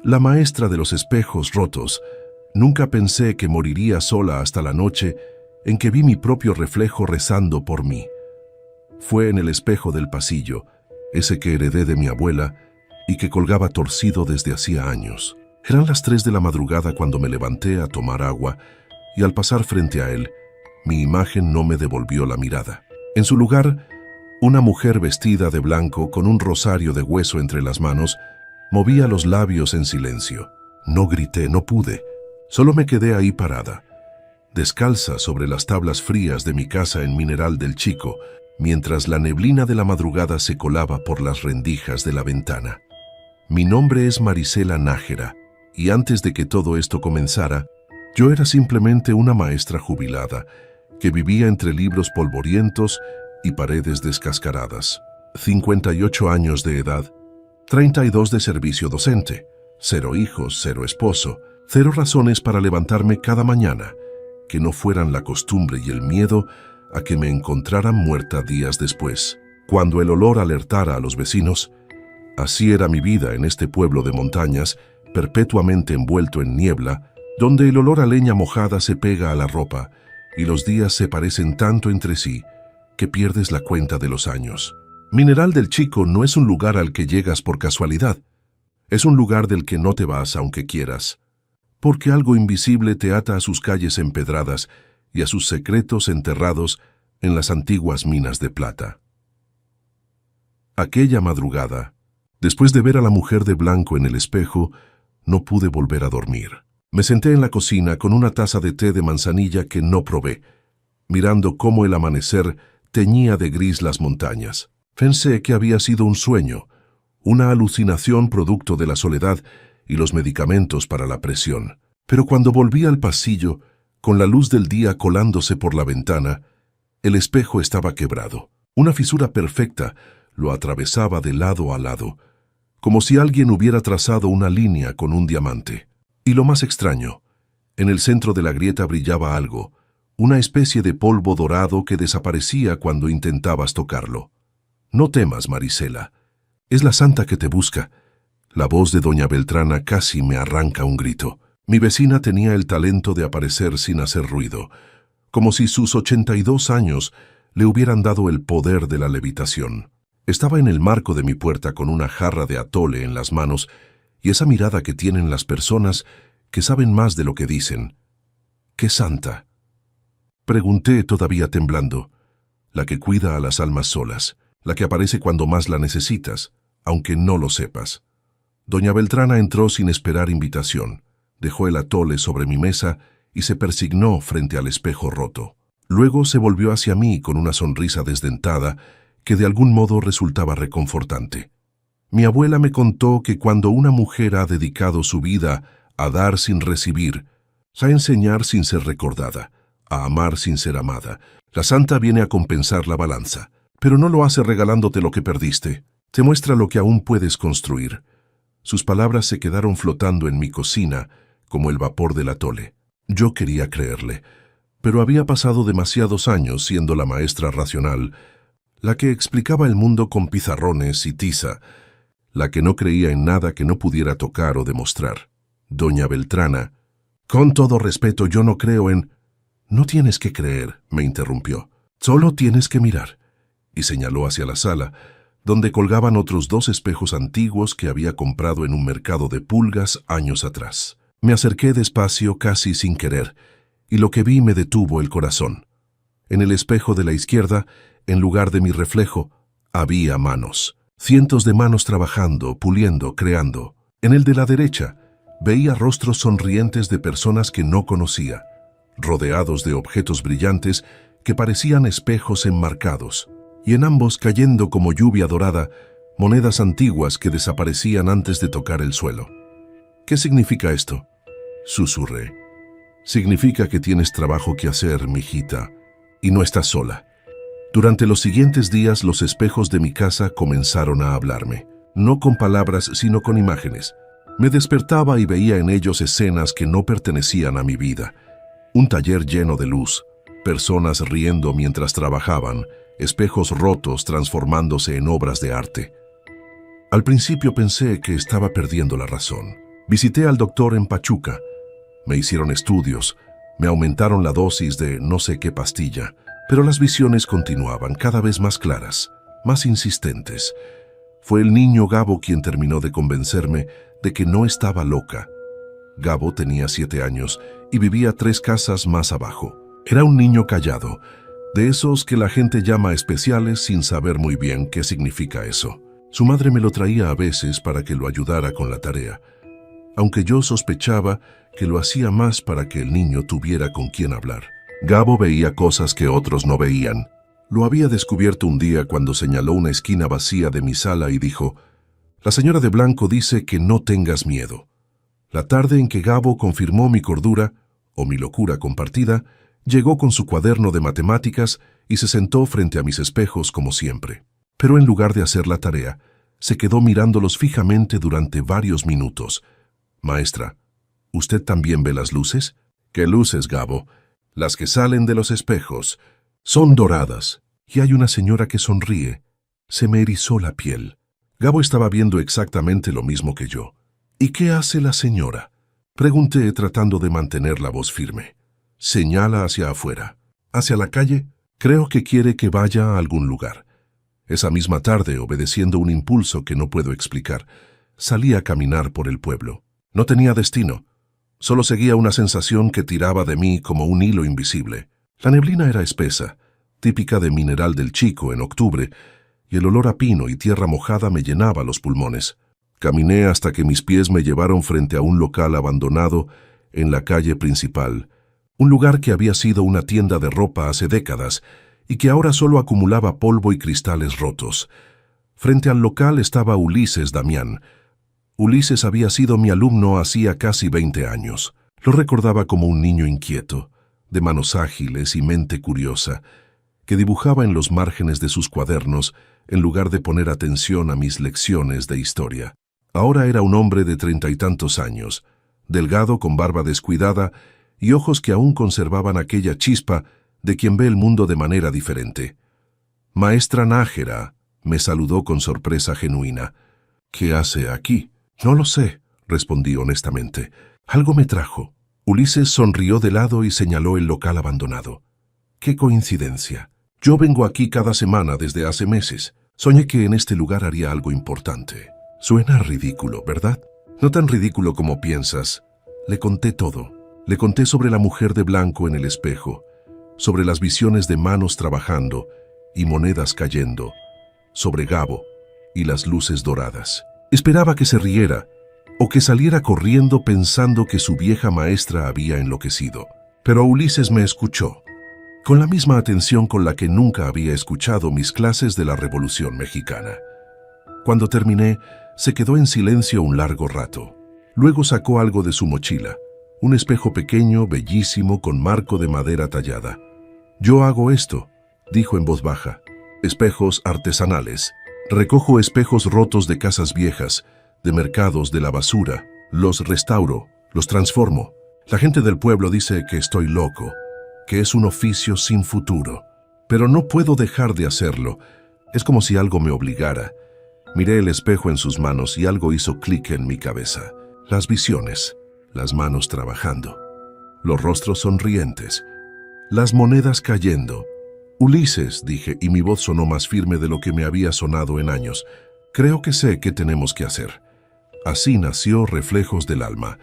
la maestra de los espejos rotos. Nunca pensé que moriría sola hasta la noche en que vi mi propio reflejo rezando por mí. Fue en el espejo del pasillo, ese que heredé de mi abuela y que colgaba torcido desde hacía años. Eran las 3 de la madrugada cuando me levanté a tomar agua y al pasar frente a él, mi imagen no me devolvió la mirada. En su lugar, una mujer vestida de blanco con un rosario de hueso entre las manos movía los labios en silencio. No grité, no pude. Solo me quedé ahí parada, descalza sobre las tablas frías de mi casa en Mineral del Chico, mientras la neblina de la madrugada se colaba por las rendijas de la ventana. Mi nombre es Marisela Nájera, y antes de que todo esto comenzara, yo era simplemente una maestra jubilada, que vivía entre libros polvorientos y paredes descascaradas. 58 años de edad, 32 de servicio docente, 0 hijos, 0 esposo, 0 razones para levantarme cada mañana, que no fueran la costumbre y el miedo a que me encontraran muerta días después. Cuando el olor alertara a los vecinos, así era mi vida en este pueblo de montañas, perpetuamente envuelto en niebla, donde el olor a leña mojada se pega a la ropa y los días se parecen tanto entre sí que pierdes la cuenta de los años. Mineral del Chico no es un lugar al que llegas por casualidad. Es un lugar del que no te vas aunque quieras, porque algo invisible te ata a sus calles empedradas y a sus secretos enterrados en las antiguas minas de plata. Aquella madrugada, después de ver a la mujer de blanco en el espejo, no pude volver a dormir. Me senté en la cocina con una taza de té de manzanilla que no probé, mirando cómo el amanecer teñía de gris las montañas. Pensé que había sido un sueño, una alucinación producto de la soledad y los medicamentos para la presión. Pero cuando volví al pasillo, con la luz del día colándose por la ventana, el espejo estaba quebrado. Una fisura perfecta lo atravesaba de lado a lado, como si alguien hubiera trazado una línea con un diamante. Y lo más extraño, en el centro de la grieta brillaba algo, una especie de polvo dorado que desaparecía cuando intentabas tocarlo. No temas, Marisela, es la santa que te busca. La voz de doña Beltrana casi me arranca un grito. Mi vecina tenía el talento de aparecer sin hacer ruido, como si sus 82 años le hubieran dado el poder de la levitación. Estaba en el marco de mi puerta con una jarra de atole en las manos y esa mirada que tienen las personas que saben más de lo que dicen. ¿Qué santa?, pregunté todavía temblando. La que cuida a las almas solas, la que aparece cuando más la necesitas, aunque no lo sepas. Doña Beltrana entró sin esperar invitación, dejó el atole sobre mi mesa y se persignó frente al espejo roto. Luego se volvió hacia mí con una sonrisa desdentada que de algún modo resultaba reconfortante. Mi abuela me contó que cuando una mujer ha dedicado su vida a dar sin recibir, a enseñar sin ser recordada, a amar sin ser amada, la santa viene a compensar la balanza, pero no lo hace regalándote lo que perdiste, te muestra lo que aún puedes construir. Sus palabras se quedaron flotando en mi cocina como el vapor del atole. Yo quería creerle, pero había pasado demasiados años siendo la maestra racional, la que explicaba el mundo con pizarrones y tiza, la que no creía en nada que no pudiera tocar o demostrar. Doña Beltrana, con todo respeto, yo no creo en... No tienes que creer, me interrumpió. Solo tienes que mirar. Y señaló hacia la sala, donde colgaban otros 2 espejos antiguos que había comprado en un mercado de pulgas años atrás. Me acerqué despacio, casi sin querer, y lo que vi me detuvo el corazón. En el espejo de la izquierda, en lugar de mi reflejo, había manos. Cientos de manos trabajando, puliendo, creando. En el de la derecha, veía rostros sonrientes de personas que no conocía, rodeados de objetos brillantes que parecían espejos enmarcados, y en ambos cayendo como lluvia dorada, monedas antiguas que desaparecían antes de tocar el suelo. ¿Qué significa esto?, susurré. Significa que tienes trabajo que hacer, mijita, y no estás sola. Durante los siguientes días los espejos de mi casa comenzaron a hablarme, no con palabras sino con imágenes. Me despertaba y veía en ellos escenas que no pertenecían a mi vida. Un taller lleno de luz, personas riendo mientras trabajaban, espejos rotos transformándose en obras de arte. Al principio pensé que estaba perdiendo la razón. Visité al doctor en Pachuca. Me hicieron estudios, me aumentaron la dosis de no sé qué pastilla, pero las visiones continuaban cada vez más claras, más insistentes. Fue el niño Gabo quien terminó de convencerme de que no estaba loca. Gabo tenía 7 años y vivía 3 casas más abajo. Era un niño callado, de esos que la gente llama especiales sin saber muy bien qué significa eso. Su madre me lo traía a veces para que lo ayudara con la tarea, aunque yo sospechaba que lo hacía más para que el niño tuviera con quién hablar. Gabo veía cosas que otros no veían. Lo había descubierto un día cuando señaló una esquina vacía de mi sala y dijo: «La señora de blanco dice que no tengas miedo». La tarde en que Gabo confirmó mi cordura, o mi locura compartida, llegó con su cuaderno de matemáticas y se sentó frente a mis espejos como siempre. Pero en lugar de hacer la tarea, se quedó mirándolos fijamente durante varios minutos. «Maestra, ¿usted también ve las luces?» «¿Qué luces, Gabo?» «Las que salen de los espejos. Son doradas, y hay una señora que sonríe». Se me erizó la piel. Gabo estaba viendo exactamente lo mismo que yo. «¿Y qué hace la señora?», pregunté tratando de mantener la voz firme. «Señala hacia afuera. ¿Hacia la calle? Creo que quiere que vaya a algún lugar». Esa misma tarde, obedeciendo un impulso que no puedo explicar, salí a caminar por el pueblo. No tenía destino. Solo seguía una sensación que tiraba de mí como un hilo invisible. La neblina era espesa, típica de Mineral del Chico en octubre, y el olor a pino y tierra mojada me llenaba los pulmones. Caminé hasta que mis pies me llevaron frente a un local abandonado en la calle principal, un lugar que había sido una tienda de ropa hace décadas y que ahora solo acumulaba polvo y cristales rotos. Frente al local estaba Ulises Damián. Ulises había sido mi alumno hacía casi 20 años. Lo recordaba como un niño inquieto, de manos ágiles y mente curiosa, que dibujaba en los márgenes de sus cuadernos en lugar de poner atención a mis lecciones de historia. Ahora era un hombre de 30 y tantos años, delgado con barba descuidada y ojos que aún conservaban aquella chispa de quien ve el mundo de manera diferente. «Maestra Nájera», me saludó con sorpresa genuina. «¿Qué hace aquí?» «No lo sé», respondí honestamente. «Algo me trajo». Ulises sonrió de lado y señaló el local abandonado. «Qué coincidencia. Yo vengo aquí cada semana desde hace meses. Soñé que en este lugar haría algo importante». Suena ridículo, ¿verdad? No tan ridículo como piensas. Le conté todo. Le conté sobre la mujer de blanco en el espejo, sobre las visiones de manos trabajando y monedas cayendo, sobre Gabo y las luces doradas. Esperaba que se riera o que saliera corriendo pensando que su vieja maestra había enloquecido. Pero Ulises me escuchó, con la misma atención con la que nunca había escuchado mis clases de la Revolución Mexicana. Cuando terminé, se quedó en silencio un largo rato. Luego sacó algo de su mochila, un espejo pequeño, bellísimo, con marco de madera tallada. «Yo hago esto», dijo en voz baja. «Espejos artesanales. Recojo espejos rotos de casas viejas, de mercados, de la basura. Los restauro, los transformo. La gente del pueblo dice que estoy loco, que es un oficio sin futuro. Pero no puedo dejar de hacerlo. Es como si algo me obligara». Miré el espejo en sus manos y algo hizo clic en mi cabeza. Las visiones, las manos trabajando, los rostros sonrientes, las monedas cayendo. «Ulises», dije, y mi voz sonó más firme de lo que me había sonado en años. «Creo que sé qué tenemos que hacer». Así nació Reflejos del Alma.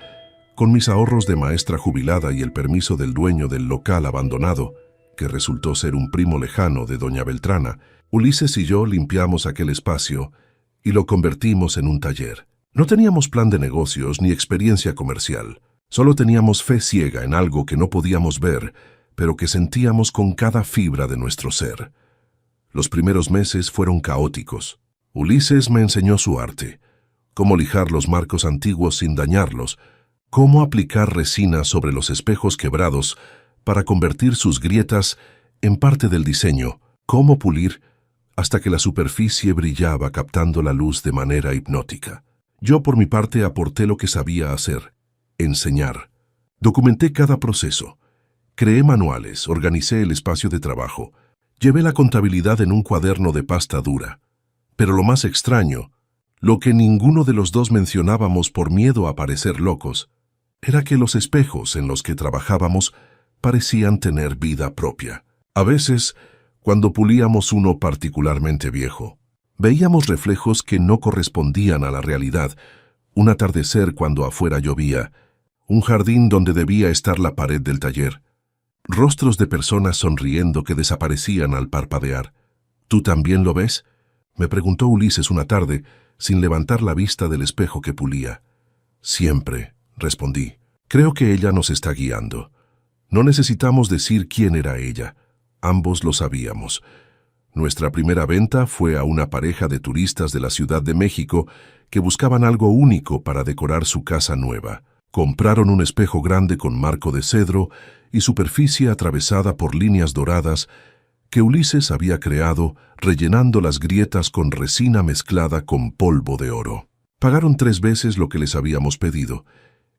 Con mis ahorros de maestra jubilada y el permiso del dueño del local abandonado, que resultó ser un primo lejano de doña Beltrana, Ulises y yo limpiamos aquel espacio y lo convertimos en un taller. No teníamos plan de negocios ni experiencia comercial. Solo teníamos fe ciega en algo que no podíamos ver, pero que sentíamos con cada fibra de nuestro ser. Los primeros meses fueron caóticos. Ulises me enseñó su arte, cómo lijar los marcos antiguos sin dañarlos, cómo aplicar resina sobre los espejos quebrados para convertir sus grietas en parte del diseño, cómo pulir hasta que la superficie brillaba captando la luz de manera hipnótica. Yo por mi parte aporté lo que sabía hacer, enseñar. Documenté cada proceso. Creé manuales, organicé el espacio de trabajo, llevé la contabilidad en un cuaderno de pasta dura. Pero lo más extraño, Lo que ninguno de los dos mencionábamos por miedo a parecer locos era que los espejos en los que trabajábamos parecían tener vida propia. A veces, cuando pulíamos uno particularmente viejo, veíamos reflejos que no correspondían a la realidad: un atardecer cuando afuera llovía, un jardín donde debía estar la pared del taller, rostros de personas sonriendo que desaparecían al parpadear. ¿Tú también lo ves?, me preguntó Ulises una tarde, sin levantar la vista del espejo que pulía. Siempre, respondí. Creo que ella nos está guiando. No necesitamos decir quién era ella. Ambos lo sabíamos. Nuestra primera venta fue a una pareja de turistas de la Ciudad de México que buscaban algo único para decorar su casa nueva. Compraron un espejo grande con marco de cedro y superficie atravesada por líneas doradas que Ulises había creado rellenando las grietas con resina mezclada con polvo de oro. Pagaron 3 veces lo que les habíamos pedido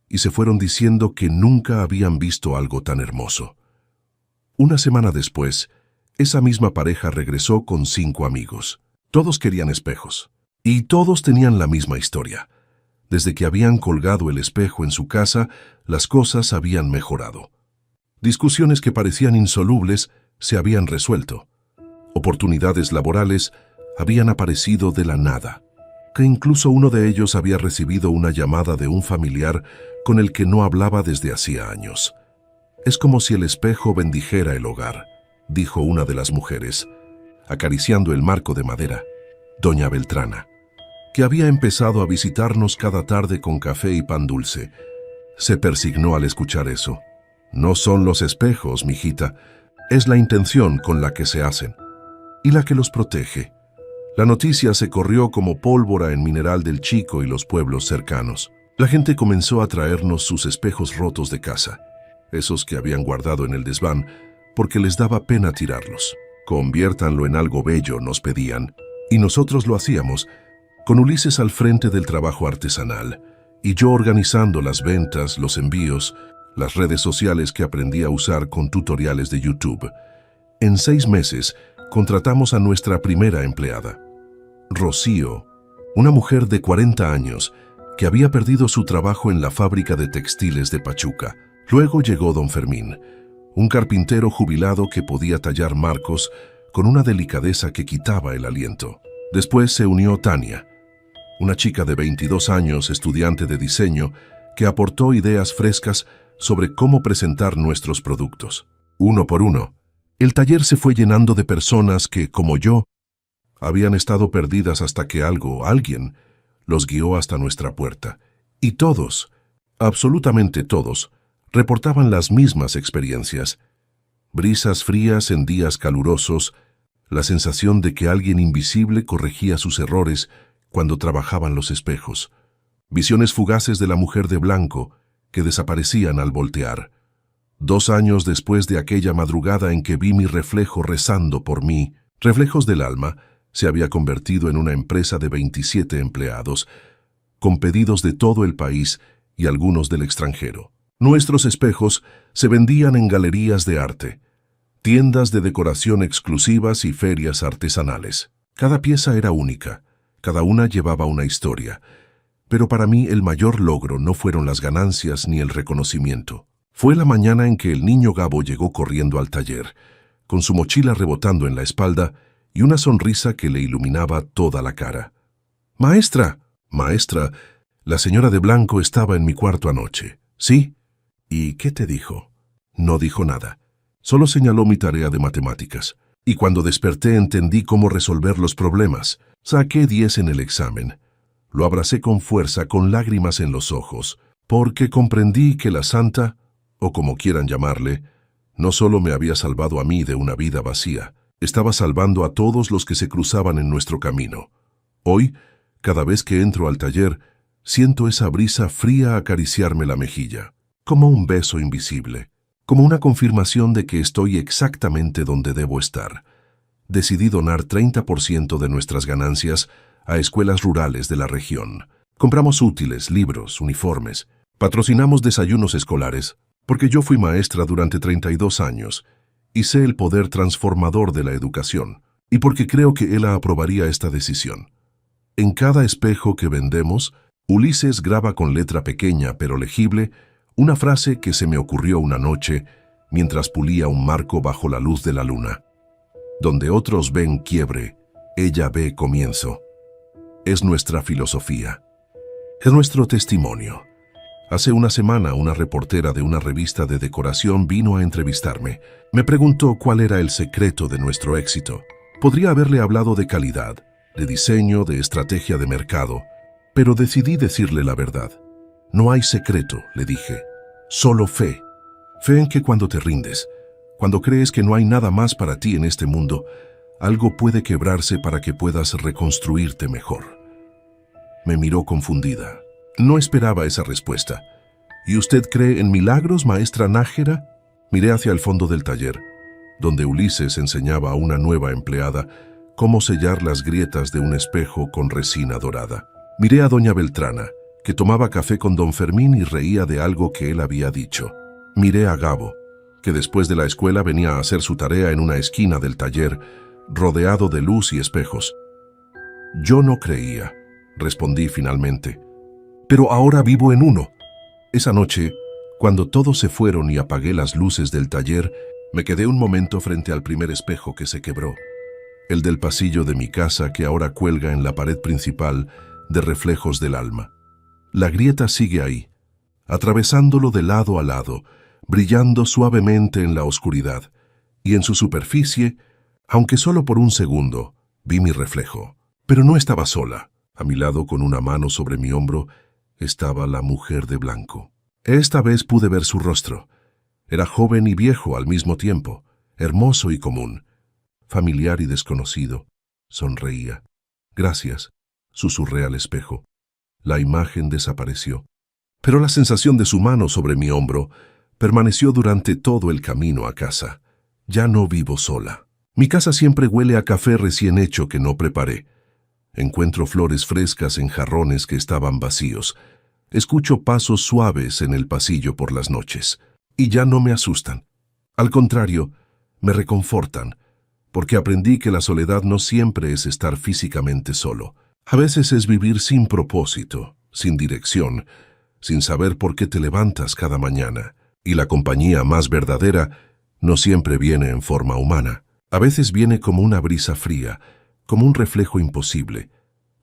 y se fueron diciendo que nunca habían visto algo tan hermoso. Una semana después, esa misma pareja regresó con 5 amigos. Todos querían espejos y todos tenían la misma historia. Desde que habían colgado el espejo en su casa, las cosas habían mejorado. Discusiones que parecían insolubles se habían resuelto. Oportunidades laborales habían aparecido de la nada, que incluso uno de ellos había recibido una llamada de un familiar con el que no hablaba desde hacía años. Es como si el espejo bendijera el hogar, dijo una de las mujeres, acariciando el marco de madera, doña Beltrana, que había empezado a visitarnos cada tarde con café y pan dulce. Se persignó al escuchar eso. No son los espejos, mijita, es la intención con la que se hacen y la que los protege. La noticia se corrió como pólvora en Mineral del Chico y los pueblos cercanos. La gente comenzó a traernos sus espejos rotos de casa, esos que habían guardado en el desván porque les daba pena tirarlos. Conviértanlo en algo bello, nos pedían, y nosotros lo hacíamos, con Ulises al frente del trabajo artesanal, y yo organizando las ventas, los envíos, las redes sociales que aprendí a usar con tutoriales de YouTube. En 6 meses, contratamos a nuestra primera empleada, Rocío, una mujer de 40 años que había perdido su trabajo en la fábrica de textiles de Pachuca. Luego llegó don Fermín, un carpintero jubilado que podía tallar marcos con una delicadeza que quitaba el aliento. Después se unió Tania, una chica de 22 años, estudiante de diseño, que aportó ideas frescas sobre cómo presentar nuestros productos. Uno por uno, el taller se fue llenando de personas que, como yo, habían estado perdidas hasta que alguien, los guió hasta nuestra puerta. Y todos, absolutamente todos, reportaban las mismas experiencias. Brisas frías en días calurosos, la sensación de que alguien invisible corregía sus errores cuando trabajaban los espejos, visiones fugaces de la mujer de blanco que desaparecían al voltear. 2 años después de aquella madrugada en que vi mi reflejo rezando por mí, Reflejos del Alma se había convertido en una empresa de 27 empleados, con pedidos de todo el país y algunos del extranjero. Nuestros espejos se vendían en galerías de arte, tiendas de decoración exclusivas y ferias artesanales. Cada pieza era única, cada una llevaba una historia, pero para mí el mayor logro no fueron las ganancias ni el reconocimiento. Fue la mañana en que el niño Gabo llegó corriendo al taller, con su mochila rebotando en la espalda y una sonrisa que le iluminaba toda la cara. «Maestra, maestra, la señora de blanco estaba en mi cuarto anoche». «¿Sí? ¿Y qué te dijo?» No dijo nada, solo señaló mi tarea de matemáticas. Y cuando desperté entendí cómo resolver los problemas. Saqué 10 en el examen. Lo abracé con fuerza, con lágrimas en los ojos, porque comprendí que la santa, o como quieran llamarle, no solo me había salvado a mí de una vida vacía, estaba salvando a todos los que se cruzaban en nuestro camino. Hoy, cada vez que entro al taller, siento esa brisa fría acariciarme la mejilla, como un beso invisible, como una confirmación de que estoy exactamente donde debo estar. Decidí donar 30% de nuestras ganancias a escuelas rurales de la región. Compramos útiles, libros, uniformes, patrocinamos desayunos escolares, porque yo fui maestra durante 32 años y sé el poder transformador de la educación, y porque creo que ella aprobaría esta decisión. En cada espejo que vendemos, Ulises graba con letra pequeña pero legible una frase que se me ocurrió una noche mientras pulía un marco bajo la luz de la luna. Donde otros ven quiebre, ella ve comienzo. Es nuestra filosofía. Es nuestro testimonio. Hace una semana una reportera de una revista de decoración vino a entrevistarme. Me preguntó cuál era el secreto de nuestro éxito. Podría haberle hablado de calidad, de diseño, de estrategia de mercado, pero decidí decirle la verdad. No hay secreto, le dije. Solo fe. Fe en que cuando te rindes, cuando crees que no hay nada más para ti en este mundo, algo puede quebrarse para que puedas reconstruirte mejor. Me miró confundida. No esperaba esa respuesta. ¿Y usted cree en milagros, maestra Nájera? Miré hacia el fondo del taller, donde Ulises enseñaba a una nueva empleada cómo sellar las grietas de un espejo con resina dorada. Miré a doña Beltrana, que tomaba café con don Fermín y reía de algo que él había dicho. Miré a Gabo, que después de la escuela venía a hacer su tarea en una esquina del taller, rodeado de luz y espejos. Yo no creía, respondí finalmente, pero ahora vivo en uno. Esa noche, cuando todos se fueron y apagué las luces del taller, me quedé un momento frente al primer espejo que se quebró, el del pasillo de mi casa que ahora cuelga en la pared principal de reflejos del alma. La grieta sigue ahí, atravesándolo de lado a lado, brillando suavemente en la oscuridad, y en su superficie, aunque solo por un segundo, vi mi reflejo. Pero no estaba sola. A mi lado, con una mano sobre mi hombro, estaba la mujer de blanco. Esta vez pude ver su rostro. Era joven y viejo al mismo tiempo, hermoso y común, familiar y desconocido. Sonreía. «Gracias», susurré al espejo. La imagen desapareció, pero la sensación de su mano sobre mi hombro permaneció durante todo el camino a casa. Ya no vivo sola. Mi casa siempre huele a café recién hecho que no preparé. Encuentro flores frescas en jarrones que estaban vacíos. Escucho pasos suaves en el pasillo por las noches, y ya no me asustan. Al contrario, me reconfortan, porque aprendí que la soledad no siempre es estar físicamente solo. A veces es vivir sin propósito, sin dirección, sin saber por qué te levantas cada mañana. Y la compañía más verdadera no siempre viene en forma humana. A veces viene como una brisa fría, como un reflejo imposible,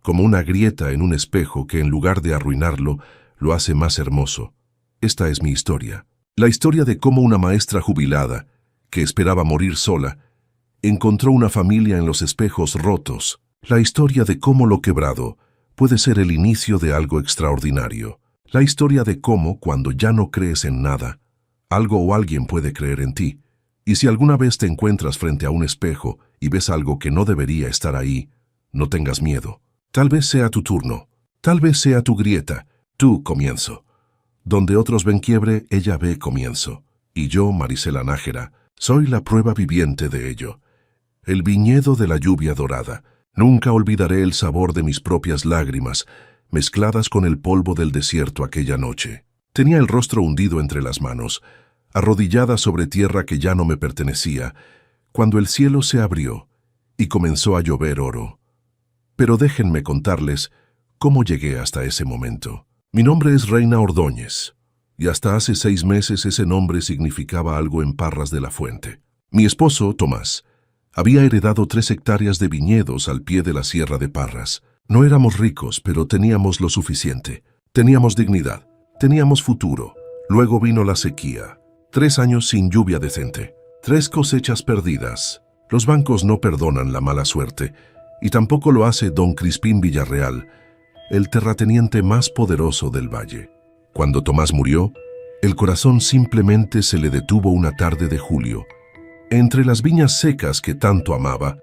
como una grieta en un espejo que en lugar de arruinarlo, lo hace más hermoso. Esta es mi historia. La historia de cómo una maestra jubilada, que esperaba morir sola, encontró una familia en los espejos rotos. La historia de cómo lo quebrado puede ser el inicio de algo extraordinario. La historia de cómo, cuando ya no crees en nada, algo o alguien puede creer en ti. Y si alguna vez te encuentras frente a un espejo y ves algo que no debería estar ahí, no tengas miedo. Tal vez sea tu turno, tal vez sea tu grieta, tu comienzo. Donde otros ven quiebre, ella ve comienzo. Y yo, Marisela Nájera, soy la prueba viviente de ello. El viñedo de la lluvia dorada. Nunca olvidaré el sabor de mis propias lágrimas, mezcladas con el polvo del desierto aquella noche. Tenía el rostro hundido entre las manos, arrodillada sobre tierra que ya no me pertenecía, cuando el cielo se abrió y comenzó a llover oro. Pero déjenme contarles cómo llegué hasta ese momento. Mi nombre es Reina Ordóñez, y hasta hace 6 meses ese nombre significaba algo en Parras de la Fuente. Mi esposo, Tomás, había heredado 3 hectáreas de viñedos al pie de la Sierra de Parras. No éramos ricos, pero teníamos lo suficiente. Teníamos dignidad, teníamos futuro. Luego vino la sequía. 3 años sin lluvia decente, 3 cosechas perdidas. Los bancos no perdonan la mala suerte, y tampoco lo hace don Crispín Villarreal, el terrateniente más poderoso del valle. Cuando Tomás murió, el corazón simplemente se le detuvo una tarde de julio. Entre las viñas secas que tanto amaba,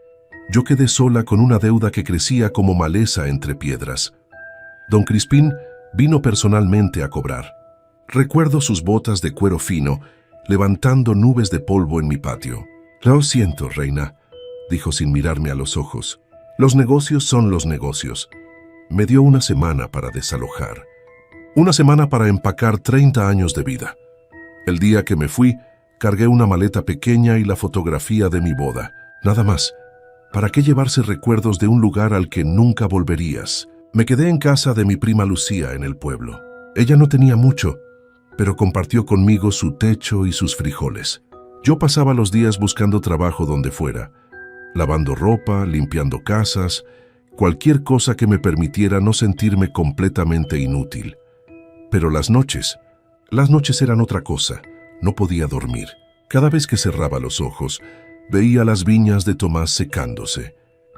yo quedé sola con una deuda que crecía como maleza entre piedras. Don Crispín vino personalmente a cobrar. Recuerdo sus botas de cuero fino, levantando nubes de polvo en mi patio. «Lo siento, reina», dijo sin mirarme a los ojos. «Los negocios son los negocios». Me dio una semana para desalojar. Una semana para empacar 30 años de vida. El día que me fui, cargué una maleta pequeña y la fotografía de mi boda. Nada más. ¿Para qué llevarse recuerdos de un lugar al que nunca volverías? Me quedé en casa de mi prima Lucía en el pueblo. Ella no tenía mucho, pero compartió conmigo su techo y sus frijoles. Yo pasaba los días buscando trabajo donde fuera, lavando ropa, limpiando casas, cualquier cosa que me permitiera no sentirme completamente inútil. Pero las noches eran otra cosa. No podía dormir. Cada vez que cerraba los ojos, veía las viñas de Tomás secándose,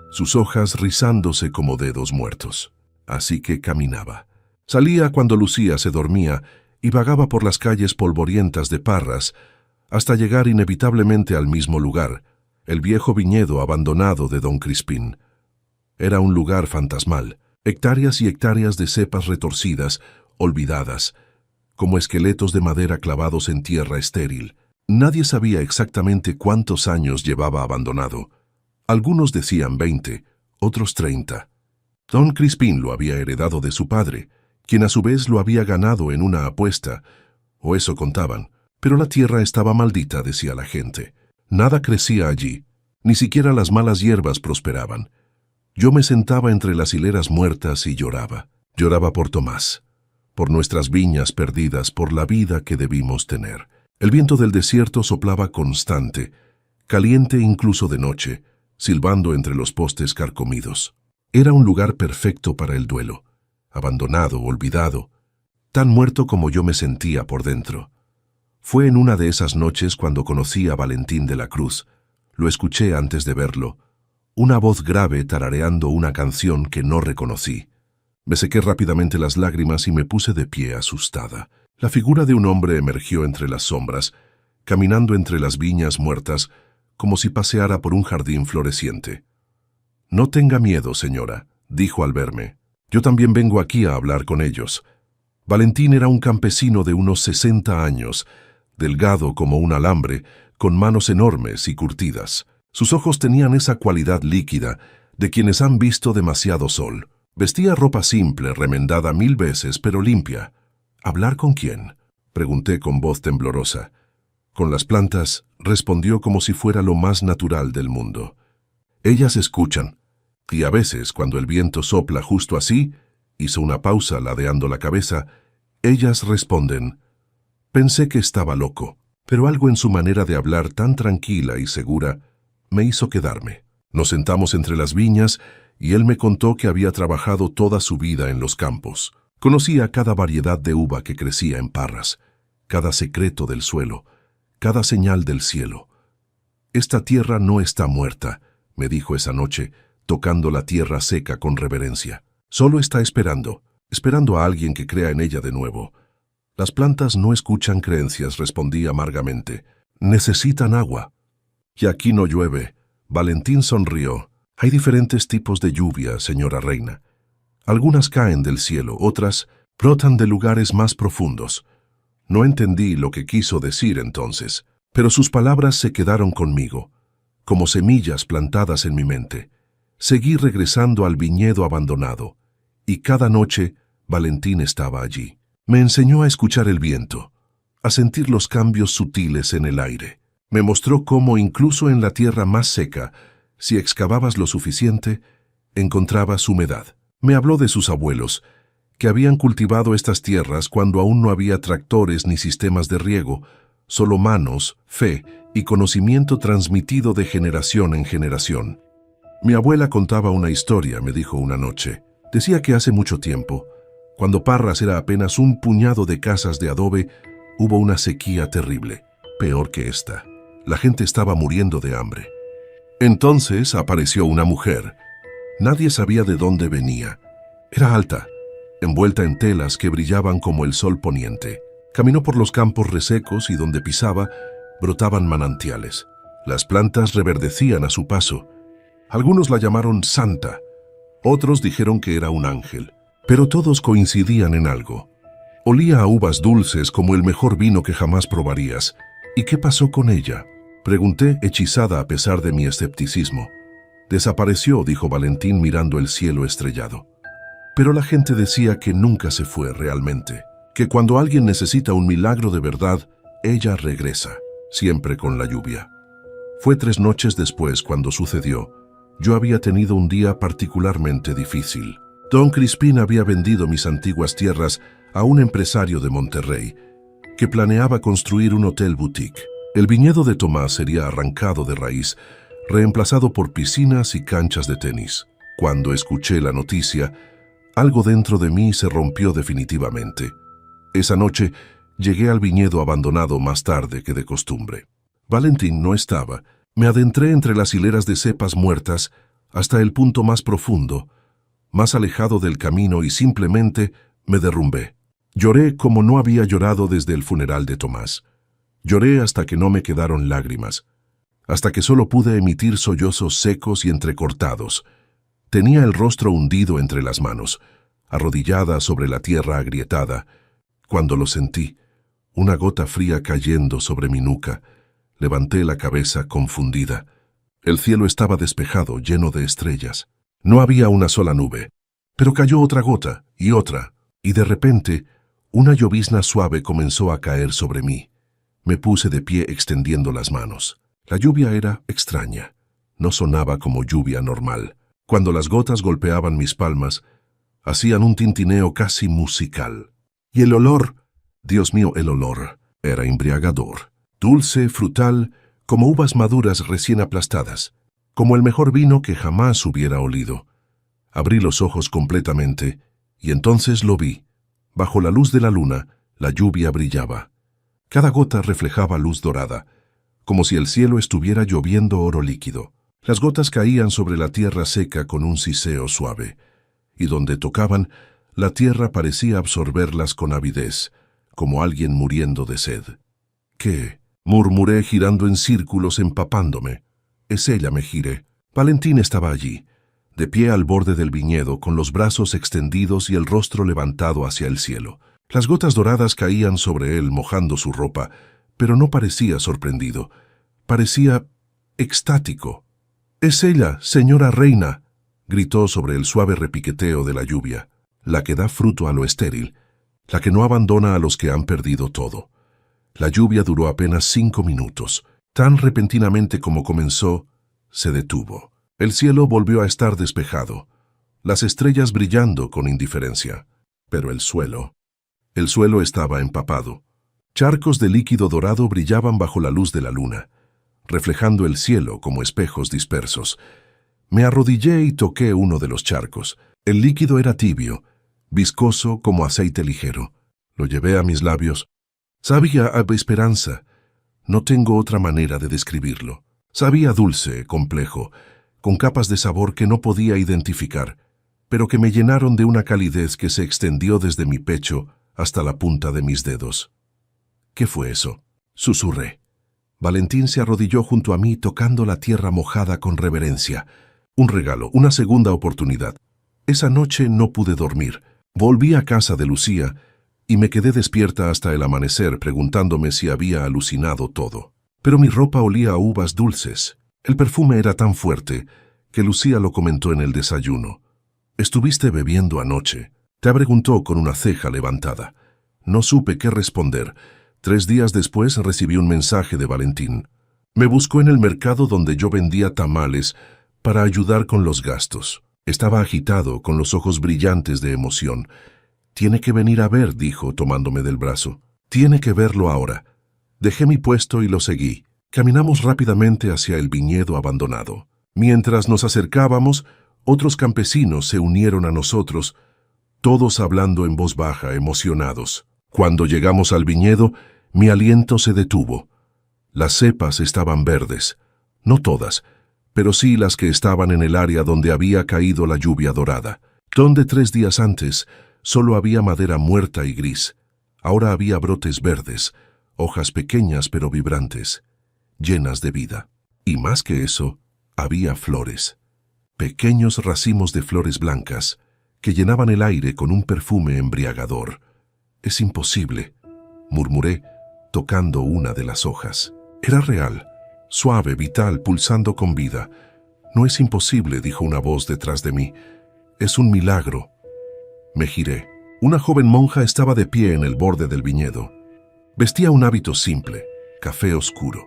sus hojas rizándose como dedos muertos. Así que caminaba. Salía cuando Lucía se dormía y vagaba por las calles polvorientas de Parras hasta llegar inevitablemente al mismo lugar, el viejo viñedo abandonado de don Crispín. Era un lugar fantasmal, hectáreas y hectáreas de cepas retorcidas, olvidadas, como esqueletos de madera clavados en tierra estéril. Nadie sabía exactamente cuántos años llevaba abandonado. Algunos decían 20, otros 30. Don Crispín lo había heredado de su padre, quien a su vez lo había ganado en una apuesta, o eso contaban, pero la tierra estaba maldita, decía la gente. Nada crecía allí, ni siquiera las malas hierbas prosperaban. Yo me sentaba entre las hileras muertas y lloraba. Lloraba por Tomás, por nuestras viñas perdidas, por la vida que debimos tener. El viento del desierto soplaba constante, caliente incluso de noche, silbando entre los postes carcomidos. Era un lugar perfecto para el duelo, abandonado, olvidado, tan muerto como yo me sentía por dentro. Fue en una de esas noches cuando conocí a Valentín de la Cruz. Lo escuché antes de verlo, una voz grave tarareando una canción que no reconocí. Me sequé rápidamente las lágrimas y me puse de pie asustada. La figura de un hombre emergió entre las sombras, caminando entre las viñas muertas, como si paseara por un jardín floreciente. «No tenga miedo, señora», dijo al verme. «Yo también vengo aquí a hablar con ellos». Valentín era un campesino de unos 60 años, delgado como un alambre, con manos enormes y curtidas. Sus ojos tenían esa cualidad líquida de quienes han visto demasiado sol. Vestía ropa simple, remendada 1000 veces, pero limpia. «¿Hablar con quién?», pregunté con voz temblorosa. «Con las plantas», respondió como si fuera lo más natural del mundo. «Ellas escuchan, y a veces, cuando el viento sopla justo así», hizo una pausa ladeando la cabeza, «ellas responden». Pensé que estaba loco, pero algo en su manera de hablar tan tranquila y segura me hizo quedarme. Nos sentamos entre las viñas y él me contó que había trabajado toda su vida en los campos. Conocía cada variedad de uva que crecía en Parras, cada secreto del suelo, cada señal del cielo. «Esta tierra no está muerta», me dijo esa noche, tocando la tierra seca con reverencia. «Solo está esperando a alguien que crea en ella de nuevo». «Las plantas no escuchan creencias», respondí amargamente. «Necesitan agua». «Y aquí no llueve». Valentín sonrió. «Hay diferentes tipos de lluvia, señora reina. Algunas caen del cielo, otras brotan de lugares más profundos». No entendí lo que quiso decir entonces, pero sus palabras se quedaron conmigo, como semillas plantadas en mi mente. Seguí regresando al viñedo abandonado, y cada noche Valentín estaba allí. Me enseñó a escuchar el viento, a sentir los cambios sutiles en el aire. Me mostró cómo incluso en la tierra más seca, si excavabas lo suficiente, encontrabas humedad. Me habló de sus abuelos, que habían cultivado estas tierras cuando aún no había tractores ni sistemas de riego, solo manos, fe y conocimiento transmitido de generación en generación. Mi abuela contaba una historia, me dijo una noche. Decía que hace mucho tiempo, cuando Parras era apenas un puñado de casas de adobe, hubo una sequía terrible, peor que esta. La gente estaba muriendo de hambre. Entonces apareció una mujer. Nadie sabía de dónde venía. Era alta, envuelta en telas que brillaban como el sol poniente. Caminó por los campos resecos y donde pisaba brotaban manantiales. Las plantas reverdecían a su paso. Algunos la llamaron Santa, otros dijeron que era un ángel, pero todos coincidían en algo. Olía a uvas dulces como el mejor vino que jamás probarías. ¿Y qué pasó con ella?, pregunté, hechizada a pesar de mi escepticismo. Desapareció, dijo Valentín mirando el cielo estrellado. Pero la gente decía que nunca se fue realmente, que cuando alguien necesita un milagro de verdad, ella regresa, siempre con la lluvia. Fue 3 noches después cuando sucedió. Yo había tenido un día particularmente difícil. Don Crispín había vendido mis antiguas tierras a un empresario de Monterrey que planeaba construir un hotel boutique. El viñedo de Tomás sería arrancado de raíz, reemplazado por piscinas y canchas de tenis. Cuando escuché la noticia, algo dentro de mí se rompió definitivamente. Esa noche llegué al viñedo abandonado más tarde que de costumbre. Valentín no estaba. Me adentré entre las hileras de cepas muertas hasta el punto más profundo, más alejado del camino, y simplemente me derrumbé. Lloré como no había llorado desde el funeral de Tomás. Lloré hasta que no me quedaron lágrimas, hasta que solo pude emitir sollozos secos y entrecortados. Tenía el rostro hundido entre las manos, arrodillada sobre la tierra agrietada, cuando lo sentí, una gota fría cayendo sobre mi nuca. Levanté la cabeza confundida. El cielo estaba despejado, lleno de estrellas. No había una sola nube, pero cayó otra gota, y de repente, una llovizna suave comenzó a caer sobre mí. Me puse de pie extendiendo las manos. La lluvia era extraña. No sonaba como lluvia normal. Cuando las gotas golpeaban mis palmas, hacían un tintineo casi musical. Y el olor, Dios mío, el olor, era embriagador. Dulce, frutal, como uvas maduras recién aplastadas, como el mejor vino que jamás hubiera olido. Abrí los ojos completamente, y entonces lo vi. Bajo la luz de la luna, la lluvia brillaba. Cada gota reflejaba luz dorada, como si el cielo estuviera lloviendo oro líquido. Las gotas caían sobre la tierra seca con un siseo suave, y donde tocaban, la tierra parecía absorberlas con avidez, como alguien muriendo de sed. ¿Qué? Murmuré girando en círculos, empapándome. Es ella, me giré. Valentín estaba allí, de pie al borde del viñedo, con los brazos extendidos y el rostro levantado hacia el cielo. Las gotas doradas caían sobre él, mojando su ropa, pero no parecía sorprendido. Parecía extático. «Es ella, señora reina», gritó sobre el suave repiqueteo de la lluvia, la que da fruto a lo estéril, la que no abandona a los que han perdido todo. La lluvia duró apenas 5 minutos. Tan repentinamente como comenzó, se detuvo. El cielo volvió a estar despejado, las estrellas brillando con indiferencia. Pero el suelo estaba empapado. Charcos de líquido dorado brillaban bajo la luz de la luna, reflejando el cielo como espejos dispersos. Me arrodillé y toqué uno de los charcos. El líquido era tibio, viscoso como aceite ligero. Lo llevé a mis labios. Sabía a esperanza. No tengo otra manera de describirlo. Sabía dulce, complejo, con capas de sabor que no podía identificar, pero que me llenaron de una calidez que se extendió desde mi pecho hasta la punta de mis dedos. ¿Qué fue eso?, susurré. Valentín se arrodilló junto a mí, tocando la tierra mojada con reverencia. Un regalo, una segunda oportunidad. Esa noche no pude dormir. Volví a casa de Lucía y me quedé despierta hasta el amanecer, preguntándome si había alucinado todo. Pero mi ropa olía a uvas dulces. El perfume era tan fuerte que Lucía lo comentó en el desayuno. «¿Estuviste bebiendo anoche?», te preguntó con una ceja levantada. No supe qué responder. 3 días después recibí un mensaje de Valentín. Me buscó en el mercado donde yo vendía tamales para ayudar con los gastos. Estaba agitado, con los ojos brillantes de emoción. «Tiene que venir a ver», dijo, tomándome del brazo. «Tiene que verlo ahora». Dejé mi puesto y lo seguí. Caminamos rápidamente hacia el viñedo abandonado. Mientras nos acercábamos, otros campesinos se unieron a nosotros, todos hablando en voz baja, emocionados. Cuando llegamos al viñedo, mi aliento se detuvo. Las cepas estaban verdes, no todas, pero sí las que estaban en el área donde había caído la lluvia dorada. Donde 3 días antes solo había madera muerta y gris, ahora había brotes verdes, hojas pequeñas pero vibrantes, llenas de vida. Y más que eso, había flores, pequeños racimos de flores blancas, que llenaban el aire con un perfume embriagador. «Es imposible», murmuré, tocando una de las hojas. Era real, suave, vital, pulsando con vida. «No es imposible», dijo una voz detrás de mí. «Es un milagro». Me giré. Una joven monja estaba de pie en el borde del viñedo. Vestía un hábito simple, café oscuro,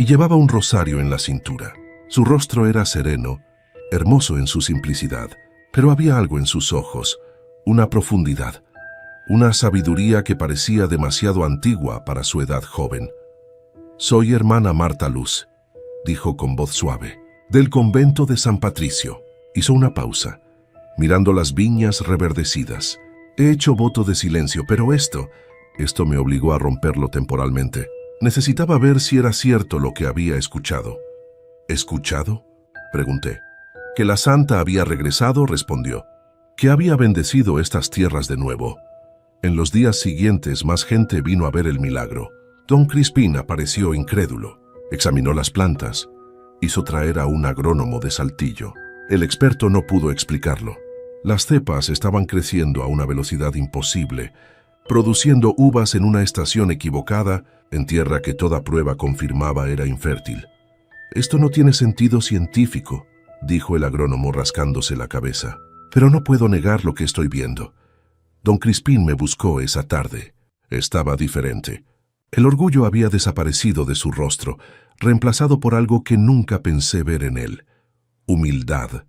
y llevaba un rosario en la cintura. Su rostro era sereno, hermoso en su simplicidad, pero había algo en sus ojos, una profundidad, una sabiduría que parecía demasiado antigua para su edad joven. «Soy hermana Marta Luz», dijo con voz suave, «del convento de San Patricio». Hizo una pausa, mirando las viñas reverdecidas. «He hecho voto de silencio, pero esto me obligó a romperlo temporalmente. Necesitaba ver si era cierto lo que había escuchado». «¿Escuchado?», pregunté. «Que la santa había regresado», respondió. «Que había bendecido estas tierras de nuevo». En los días siguientes más gente vino a ver el milagro. Don Crispín apareció incrédulo. Examinó las plantas. Hizo traer a un agrónomo de Saltillo. El experto no pudo explicarlo. Las cepas estaban creciendo a una velocidad imposible, produciendo uvas en una estación equivocada, en tierra que toda prueba confirmaba era infértil. «Esto no tiene sentido científico», dijo el agrónomo rascándose la cabeza. «Pero no puedo negar lo que estoy viendo. Don Crispín me buscó esa tarde. Estaba diferente. El orgullo había desaparecido de su rostro, reemplazado por algo que nunca pensé ver en él. Humildad.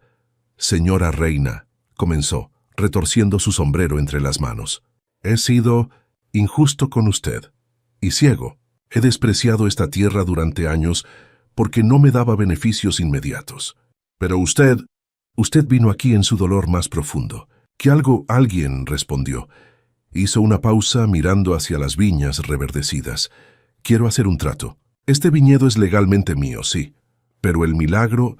«Señora reina», comenzó, retorciendo su sombrero entre las manos. «He sido injusto con usted y ciego. He despreciado esta tierra durante años porque no me daba beneficios inmediatos. Pero usted vino aquí en su dolor más profundo». «Alguien», respondió. Hizo una pausa mirando hacia las viñas reverdecidas. «Quiero hacer un trato. Este viñedo es legalmente mío, sí. Pero el milagro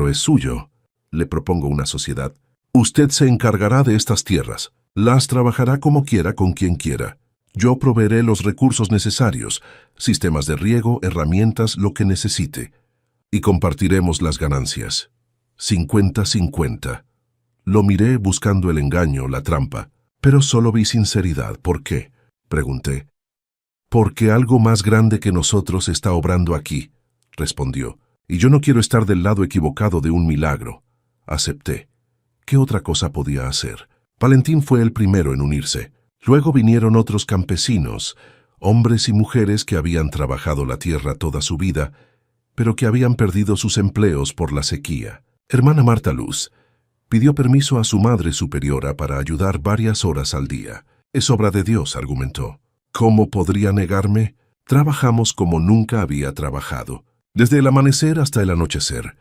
es suyo. Le propongo una sociedad. Usted se encargará de estas tierras. Las trabajará como quiera con quien quiera. Yo proveeré los recursos necesarios, sistemas de riego, herramientas, lo que necesite. Y compartiremos las ganancias. 50-50. Lo miré buscando el engaño, la trampa, pero solo vi sinceridad. «¿Por qué?», pregunté. «Porque algo más grande que nosotros está obrando aquí», respondió, «y yo no quiero estar del lado equivocado de un milagro». Acepté. ¿Qué otra cosa podía hacer? Valentín fue el primero en unirse. Luego vinieron otros campesinos, hombres y mujeres que habían trabajado la tierra toda su vida, pero que habían perdido sus empleos por la sequía. Hermana Marta Luz pidió permiso a su madre superiora para ayudar varias horas al día. «Es obra de Dios», argumentó. «¿Cómo podría negarme? Trabajamos como nunca había trabajado, desde el amanecer hasta el anochecer,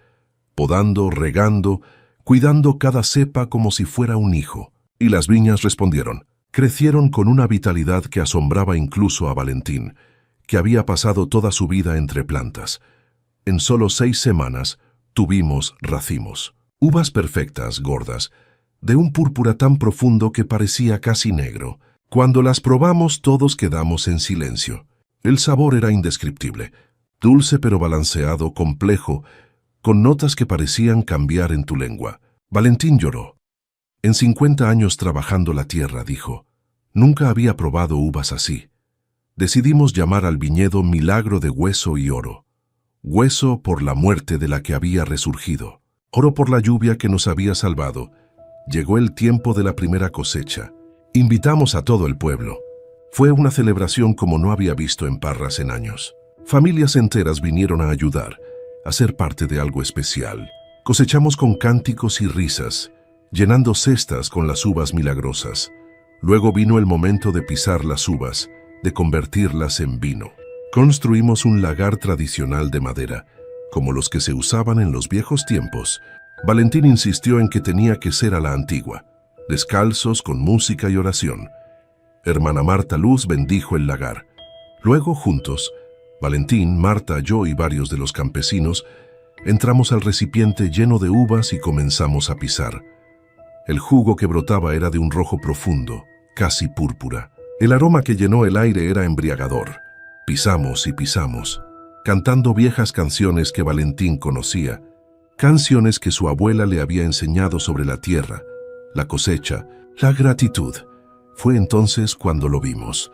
podando, regando, cuidando cada cepa como si fuera un hijo». Y las viñas respondieron. Crecieron con una vitalidad que asombraba incluso a Valentín, que había pasado toda su vida entre plantas. En solo 6 semanas tuvimos racimos. Uvas perfectas, gordas, de un púrpura tan profundo que parecía casi negro. Cuando las probamos todos quedamos en silencio. El sabor era indescriptible, dulce pero balanceado, complejo, con notas que parecían cambiar en tu lengua. Valentín lloró. «En 50 años trabajando la tierra», dijo, «nunca había probado uvas así». Decidimos llamar al viñedo Milagro de Hueso y Oro. Hueso por la muerte de la que había resurgido. Oro por la lluvia que nos había salvado. Llegó el tiempo de la primera cosecha. Invitamos a todo el pueblo. Fue una celebración como no había visto en Parras en años. Familias enteras vinieron a ayudar, a ser parte de algo especial. Cosechamos con cánticos y risas, llenando cestas con las uvas milagrosas. Luego vino el momento de pisar las uvas, de convertirlas en vino. Construimos un lagar tradicional de madera, como los que se usaban en los viejos tiempos. Valentín insistió en que tenía que ser a la antigua, descalzos, con música y oración. Hermana Marta Luz bendijo el lagar. Luego, juntos, Valentín, Marta, yo y varios de los campesinos, entramos al recipiente lleno de uvas y comenzamos a pisar. El jugo que brotaba era de un rojo profundo, casi púrpura. El aroma que llenó el aire era embriagador. Pisamos y pisamos, cantando viejas canciones que Valentín conocía, canciones que su abuela le había enseñado sobre la tierra, la cosecha, la gratitud. Fue entonces cuando lo vimos.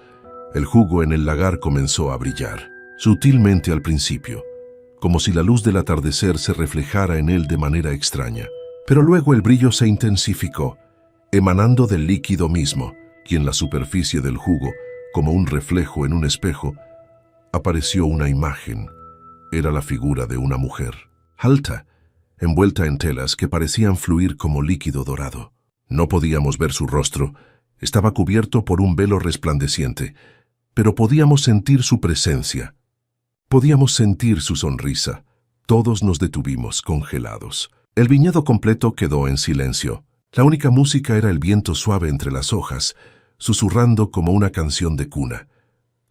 El jugo en el lagar comenzó a brillar, sutilmente al principio, como si la luz del atardecer se reflejara en él de manera extraña. Pero luego el brillo se intensificó, emanando del líquido mismo, y en la superficie del jugo, como un reflejo en un espejo, apareció una imagen. Era la figura de una mujer, alta, envuelta en telas que parecían fluir como líquido dorado. No podíamos ver su rostro, estaba cubierto por un velo resplandeciente, pero podíamos sentir su presencia. Podíamos sentir su sonrisa. Todos nos detuvimos, congelados. El viñedo completo quedó en silencio. La única música era el viento suave entre las hojas, susurrando como una canción de cuna.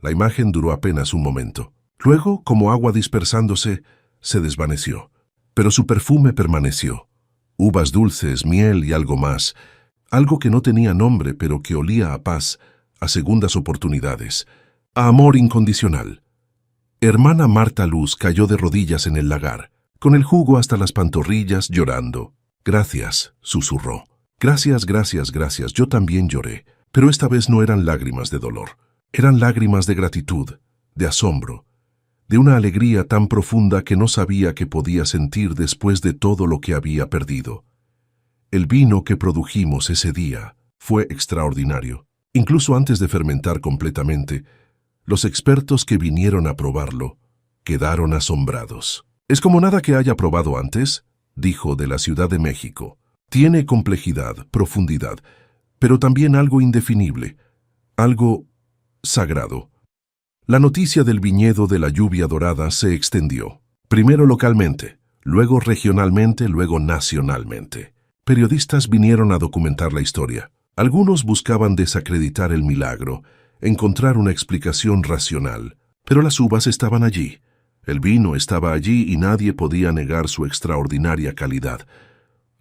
La imagen duró apenas un momento. Luego, como agua dispersándose, se desvaneció. Pero su perfume permaneció. Uvas dulces, miel y algo más. Algo que no tenía nombre, pero que olía a paz, a segundas oportunidades, a amor incondicional. Hermana Marta Luz cayó de rodillas en el lagar, con el jugo hasta las pantorrillas, llorando. «Gracias», susurró. «Gracias, gracias, gracias». Yo también lloré, pero esta vez no eran lágrimas de dolor. Eran lágrimas de gratitud, de asombro, de una alegría tan profunda que no sabía que podía sentir después de todo lo que había perdido. El vino que produjimos ese día fue extraordinario. Incluso antes de fermentar completamente, los expertos que vinieron a probarlo quedaron asombrados. «Es como nada que haya probado antes», dijo de la Ciudad de México. «Tiene complejidad, profundidad, pero también algo indefinible, algo sagrado». La noticia del viñedo de la lluvia dorada se extendió, primero localmente, luego regionalmente, luego nacionalmente. Periodistas vinieron a documentar la historia. Algunos buscaban desacreditar el milagro, encontrar una explicación racional, pero las uvas estaban allí, el vino estaba allí y nadie podía negar su extraordinaria calidad.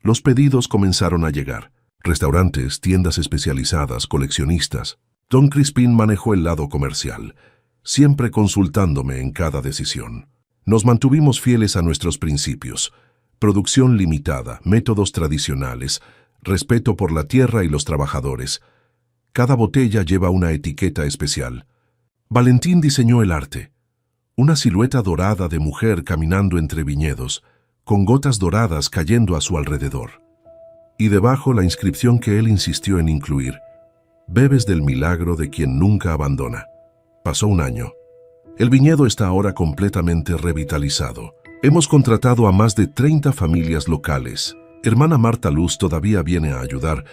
Los pedidos comenzaron a llegar. Restaurantes, tiendas especializadas, coleccionistas. Don Crispín manejó el lado comercial, siempre consultándome en cada decisión. Nos mantuvimos fieles a nuestros principios. Producción limitada, métodos tradicionales, respeto por la tierra y los trabajadores. Cada botella lleva una etiqueta especial. Valentín diseñó el arte. Una silueta dorada de mujer caminando entre viñedos, con gotas doradas cayendo a su alrededor. Y debajo la inscripción que él insistió en incluir: «Bebes del milagro de quien nunca abandona». Pasó un año. El viñedo está ahora completamente revitalizado. Hemos contratado a más de 30 familias locales. Hermana Marta Luz todavía viene a ayudar,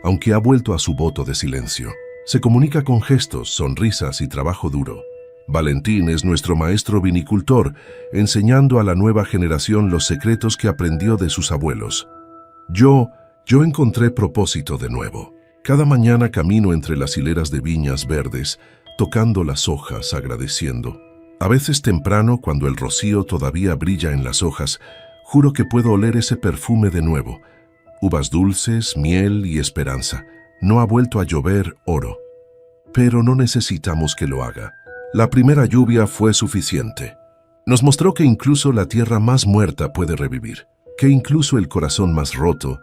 aunque ha vuelto a su voto de silencio. Se comunica con gestos, sonrisas y trabajo duro. Valentín es nuestro maestro vinicultor, enseñando a la nueva generación los secretos que aprendió de sus abuelos. Yo encontré propósito de nuevo. Cada mañana camino entre las hileras de viñas verdes, tocando las hojas, agradeciendo. A veces temprano, cuando el rocío todavía brilla en las hojas, juro que puedo oler ese perfume de nuevo. Uvas dulces, miel y esperanza. No ha vuelto a llover oro. Pero no necesitamos que lo haga. La primera lluvia fue suficiente. Nos mostró que incluso la tierra más muerta puede revivir, que incluso el corazón más roto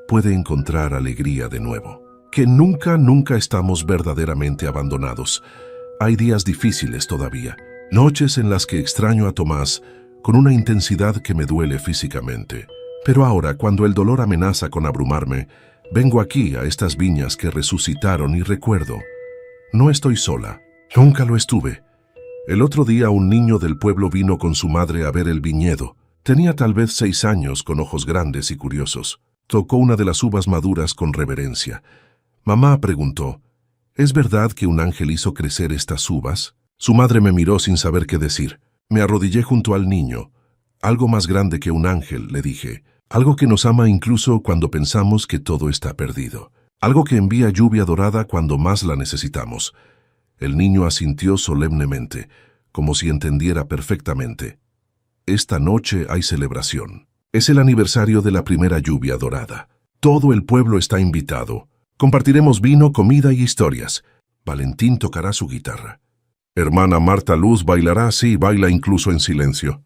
puede encontrar alegría de nuevo, que nunca estamos verdaderamente abandonados. Hay días difíciles todavía, noches en las que extraño a Tomás con una intensidad que me duele físicamente. Pero ahora, cuando el dolor amenaza con abrumarme, vengo aquí a estas viñas que resucitaron y recuerdo. No estoy sola. Nunca lo estuve. El otro día un niño del pueblo vino con su madre a ver el viñedo. Tenía tal vez 6 años, con ojos grandes y curiosos. Tocó una de las uvas maduras con reverencia. Mamá preguntó: ¿es verdad que un ángel hizo crecer estas uvas? Su madre me miró sin saber qué decir. Me arrodillé junto al niño. Algo más grande que un ángel, le dije. Algo que nos ama incluso cuando pensamos que todo está perdido. Algo que envía lluvia dorada cuando más la necesitamos. El niño asintió solemnemente, como si entendiera perfectamente. Esta noche hay celebración. Es el aniversario de la primera lluvia dorada. Todo el pueblo está invitado. Compartiremos vino, comida y historias. Valentín tocará su guitarra. Hermana Marta Luz bailará, sí, baila incluso en silencio.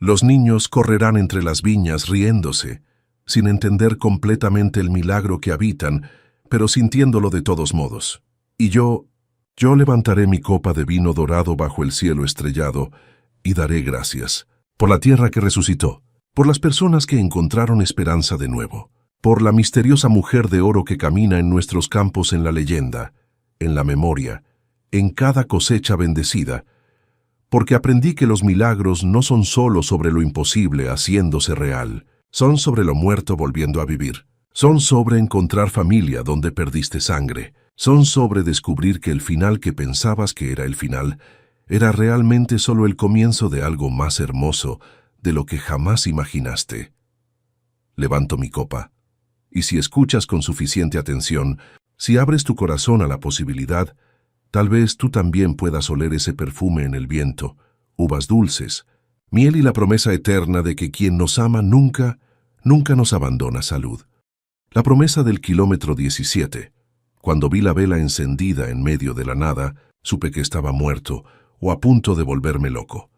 Los niños correrán entre las viñas riéndose, sin entender completamente el milagro que habitan, pero sintiéndolo de todos modos. Y yo levantaré mi copa de vino dorado bajo el cielo estrellado y daré gracias por la tierra que resucitó, por las personas que encontraron esperanza de nuevo, por la misteriosa mujer de oro que camina en nuestros campos, en la leyenda, en la memoria, en cada cosecha bendecida, porque aprendí que los milagros no son solo sobre lo imposible haciéndose real, Son sobre lo muerto volviendo a vivir. Son sobre encontrar familia donde perdiste sangre. Son sobre descubrir que el final que pensabas que era el final era realmente solo el comienzo de algo más hermoso de lo que jamás imaginaste. Levanto mi copa. Y si escuchas con suficiente atención, si abres tu corazón a la posibilidad, tal vez tú también puedas oler ese perfume en el viento, uvas dulces, miel y la promesa eterna de que quien nos ama nunca nos abandona. Salud. La promesa del kilómetro 17. Cuando vi la vela encendida en medio de la nada, supe que estaba muerto o a punto de volverme loco.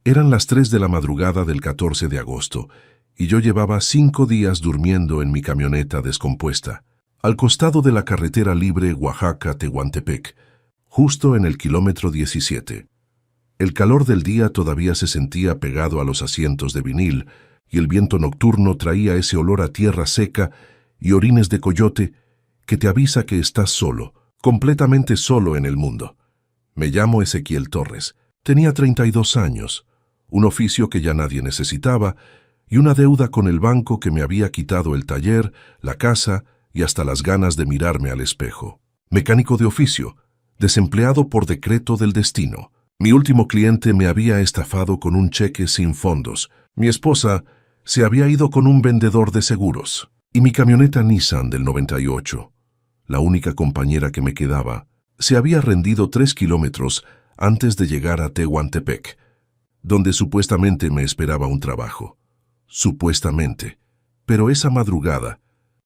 Eran las 3 de la madrugada del 14 de agosto, y yo llevaba 5 días durmiendo en mi camioneta descompuesta, al costado de la carretera libre Oaxaca-Tehuantepec, justo en el kilómetro 17. El calor del día todavía se sentía pegado a los asientos de vinil, y el viento nocturno traía ese olor a tierra seca y orines de coyote que te avisa que estás solo, completamente solo en el mundo. Me llamo Ezequiel Torres. Tenía 32 años, un oficio que ya nadie necesitaba y una deuda con el banco que me había quitado el taller, la casa y hasta las ganas de mirarme al espejo. Mecánico de oficio, desempleado por decreto del destino. Mi último cliente me había estafado con un cheque sin fondos. Mi esposa se había ido con un vendedor de seguros. Y mi camioneta Nissan del 98, la única compañera que me quedaba, se había rendido 3 kilómetros antes de llegar a Tehuantepec, donde supuestamente me esperaba un trabajo. Supuestamente. Pero esa madrugada,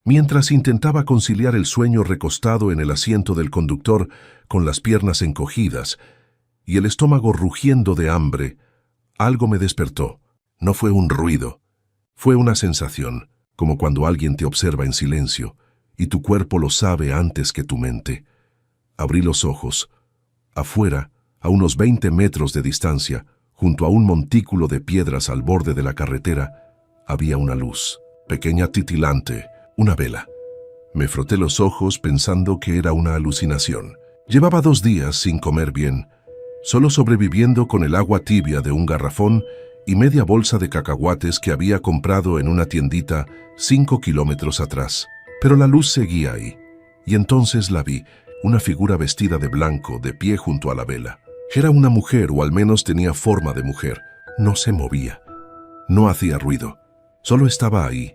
mientras intentaba conciliar el sueño recostado en el asiento del conductor con las piernas encogidas y el estómago rugiendo de hambre, algo me despertó. No fue un ruido, fue una sensación, como cuando alguien te observa en silencio y tu cuerpo lo sabe antes que tu mente. Abrí los ojos. Afuera, a unos 20 metros de distancia, junto a un montículo de piedras al borde de la carretera, había una luz, pequeña, titilante, una vela. Me froté los ojos pensando que era una alucinación. Llevaba 2 días sin comer bien, solo sobreviviendo con el agua tibia de un garrafón y media bolsa de cacahuates que había comprado en una tiendita 5 kilómetros atrás. Pero la luz seguía ahí, y entonces la vi, una figura vestida de blanco, de pie junto a la vela. Era una mujer, o al menos tenía forma de mujer. No se movía, no hacía ruido, solo estaba ahí,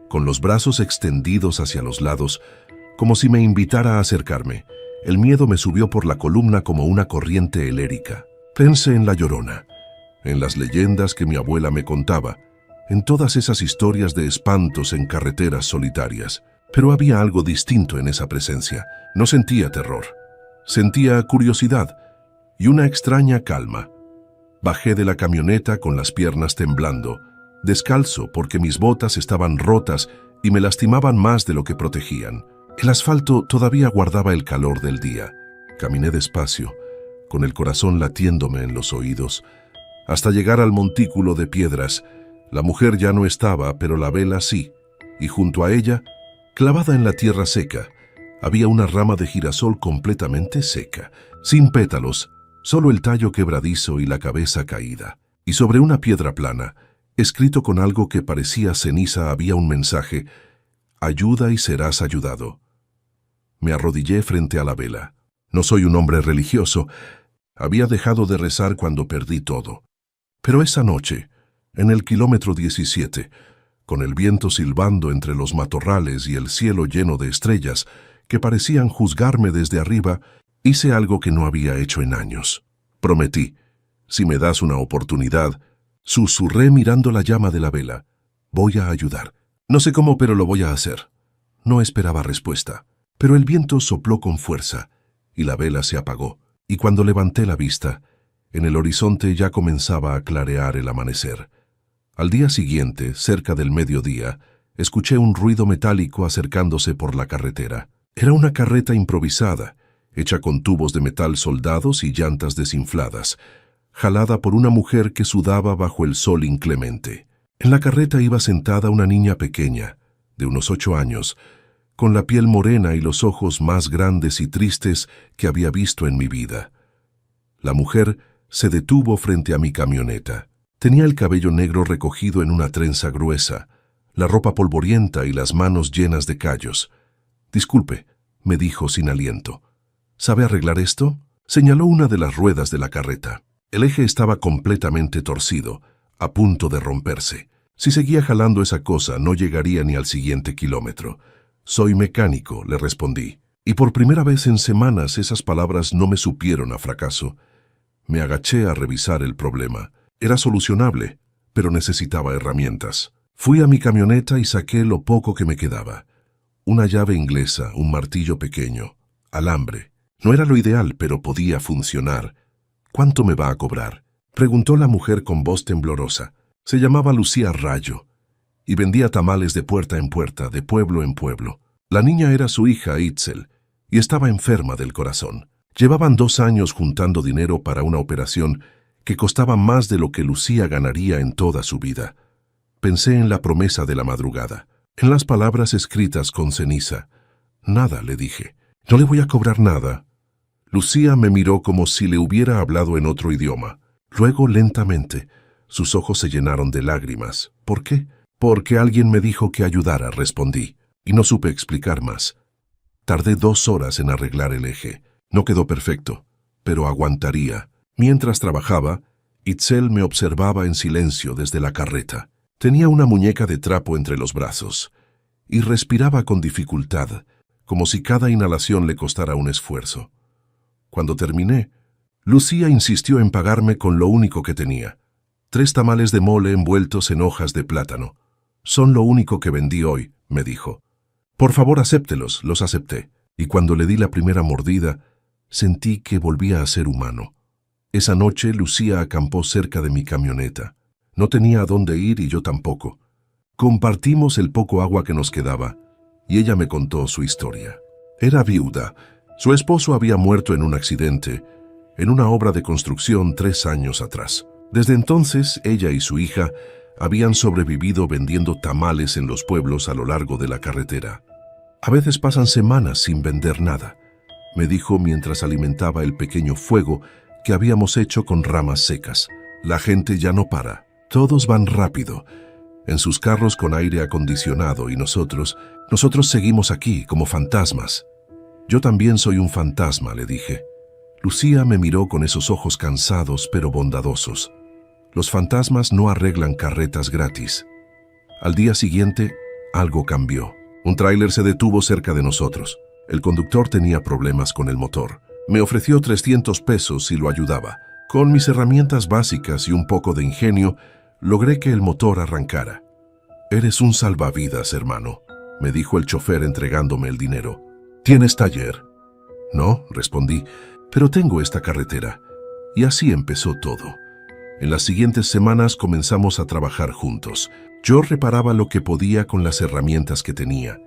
con los brazos extendidos hacia los lados, como si me invitara a acercarme. El miedo me subió por la columna como una corriente elérica. Pensé en La Llorona, en las leyendas que mi abuela me contaba, en todas esas historias de espantos en carreteras solitarias. Pero había algo distinto en esa presencia. No sentía terror, sentía curiosidad y una extraña calma. Bajé de la camioneta con las piernas temblando, descalzo porque mis botas estaban rotas y me lastimaban más de lo que protegían. El asfalto todavía guardaba el calor del día. Caminé despacio, con el corazón latiéndome en los oídos, hasta llegar al montículo de piedras. La mujer ya no estaba, pero la vela sí, y junto a ella, clavada en la tierra seca, había una rama de girasol completamente seca, sin pétalos, solo el tallo quebradizo y la cabeza caída. Y sobre una piedra plana, escrito con algo que parecía ceniza, había un mensaje: ayuda y serás ayudado. Me arrodillé frente a la vela. No soy un hombre religioso. Había dejado de rezar cuando perdí todo. Pero esa noche, en el kilómetro 17, con el viento silbando entre los matorrales y el cielo lleno de estrellas que parecían juzgarme desde arriba, hice algo que no había hecho en años. Prometí: si me das una oportunidad, susurré mirando la llama de la vela, voy a ayudar. No sé cómo, pero lo voy a hacer. No esperaba respuesta, pero el viento sopló con fuerza y la vela se apagó, y cuando levanté la vista, en el horizonte ya comenzaba a clarear el amanecer. Al día siguiente, cerca del mediodía, escuché un ruido metálico acercándose por la carretera. Era una carreta improvisada, hecha con tubos de metal soldados y llantas desinfladas, jalada por una mujer que sudaba bajo el sol inclemente. En la carreta iba sentada una niña pequeña, de unos 8 años, con la piel morena y los ojos más grandes y tristes que había visto en mi vida. La mujer se detuvo frente a mi camioneta. Tenía el cabello negro recogido en una trenza gruesa, la ropa polvorienta y las manos llenas de callos. «Disculpe», me dijo sin aliento. «¿Sabe arreglar esto?». Señaló una de las ruedas de la carreta. El eje estaba completamente torcido, a punto de romperse. Si seguía jalando esa cosa, no llegaría ni al siguiente kilómetro. «Soy mecánico», le respondí. Y por primera vez en semanas esas palabras no me supieron a fracaso. Me agaché a revisar el problema. Era solucionable, pero necesitaba herramientas. Fui a mi camioneta y saqué lo poco que me quedaba. Una llave inglesa, un martillo pequeño, alambre. No era lo ideal, pero podía funcionar. «¿Cuánto me va a cobrar?», preguntó la mujer con voz temblorosa. Se llamaba Lucía Rayo y vendía tamales de puerta en puerta, de pueblo en pueblo. La niña era su hija Itzel y estaba enferma del corazón. Llevaban 2 años juntando dinero para una operación que costaba más de lo que Lucía ganaría en toda su vida. Pensé en la promesa de la madrugada, en las palabras escritas con ceniza. «Nada», le dije. «No le voy a cobrar nada». Lucía me miró como si le hubiera hablado en otro idioma. Luego, lentamente, sus ojos se llenaron de lágrimas. «¿Por qué?». «Porque alguien me dijo que ayudara», respondí, y no supe explicar más. Tardé 2 horas en arreglar el eje. No quedó perfecto, pero aguantaría. Mientras trabajaba, Itzel me observaba en silencio desde la carreta. Tenía una muñeca de trapo entre los brazos y respiraba con dificultad, como si cada inhalación le costara un esfuerzo. Cuando terminé, Lucía insistió en pagarme con lo único que tenía: 3 tamales de mole envueltos en hojas de plátano. «Son lo único que vendí hoy», me dijo. «Por favor, acéptelos». Los acepté, y cuando le di la primera mordida, sentí que volvía a ser humano. Esa noche, Lucía acampó cerca de mi camioneta. No tenía a dónde ir y yo tampoco. Compartimos el poco agua que nos quedaba, y ella me contó su historia. Era viuda. Su esposo había muerto en un accidente, en una obra de construcción 3 años atrás. Desde entonces, ella y su hija habían sobrevivido vendiendo tamales en los pueblos a lo largo de la carretera. «A veces pasan semanas sin vender nada», me dijo mientras alimentaba el pequeño fuego que habíamos hecho con ramas secas. «La gente ya no para. Todos van rápido, en sus carros con aire acondicionado, y nosotros seguimos aquí como fantasmas». «Yo también soy un fantasma», le dije. Lucía me miró con esos ojos cansados pero bondadosos. «Los fantasmas no arreglan carretas gratis». Al día siguiente, algo cambió. Un tráiler se detuvo cerca de nosotros. El conductor tenía problemas con el motor. Me ofreció 300 pesos si lo ayudaba. Con mis herramientas básicas y un poco de ingenio, logré que el motor arrancara. «Eres un salvavidas, hermano», me dijo el chofer entregándome el dinero. «¿Tienes taller?». «No», respondí, «pero tengo esta carretera». Y así empezó todo. En las siguientes semanas comenzamos a trabajar juntos. Yo reparaba lo que podía con las herramientas que tenía,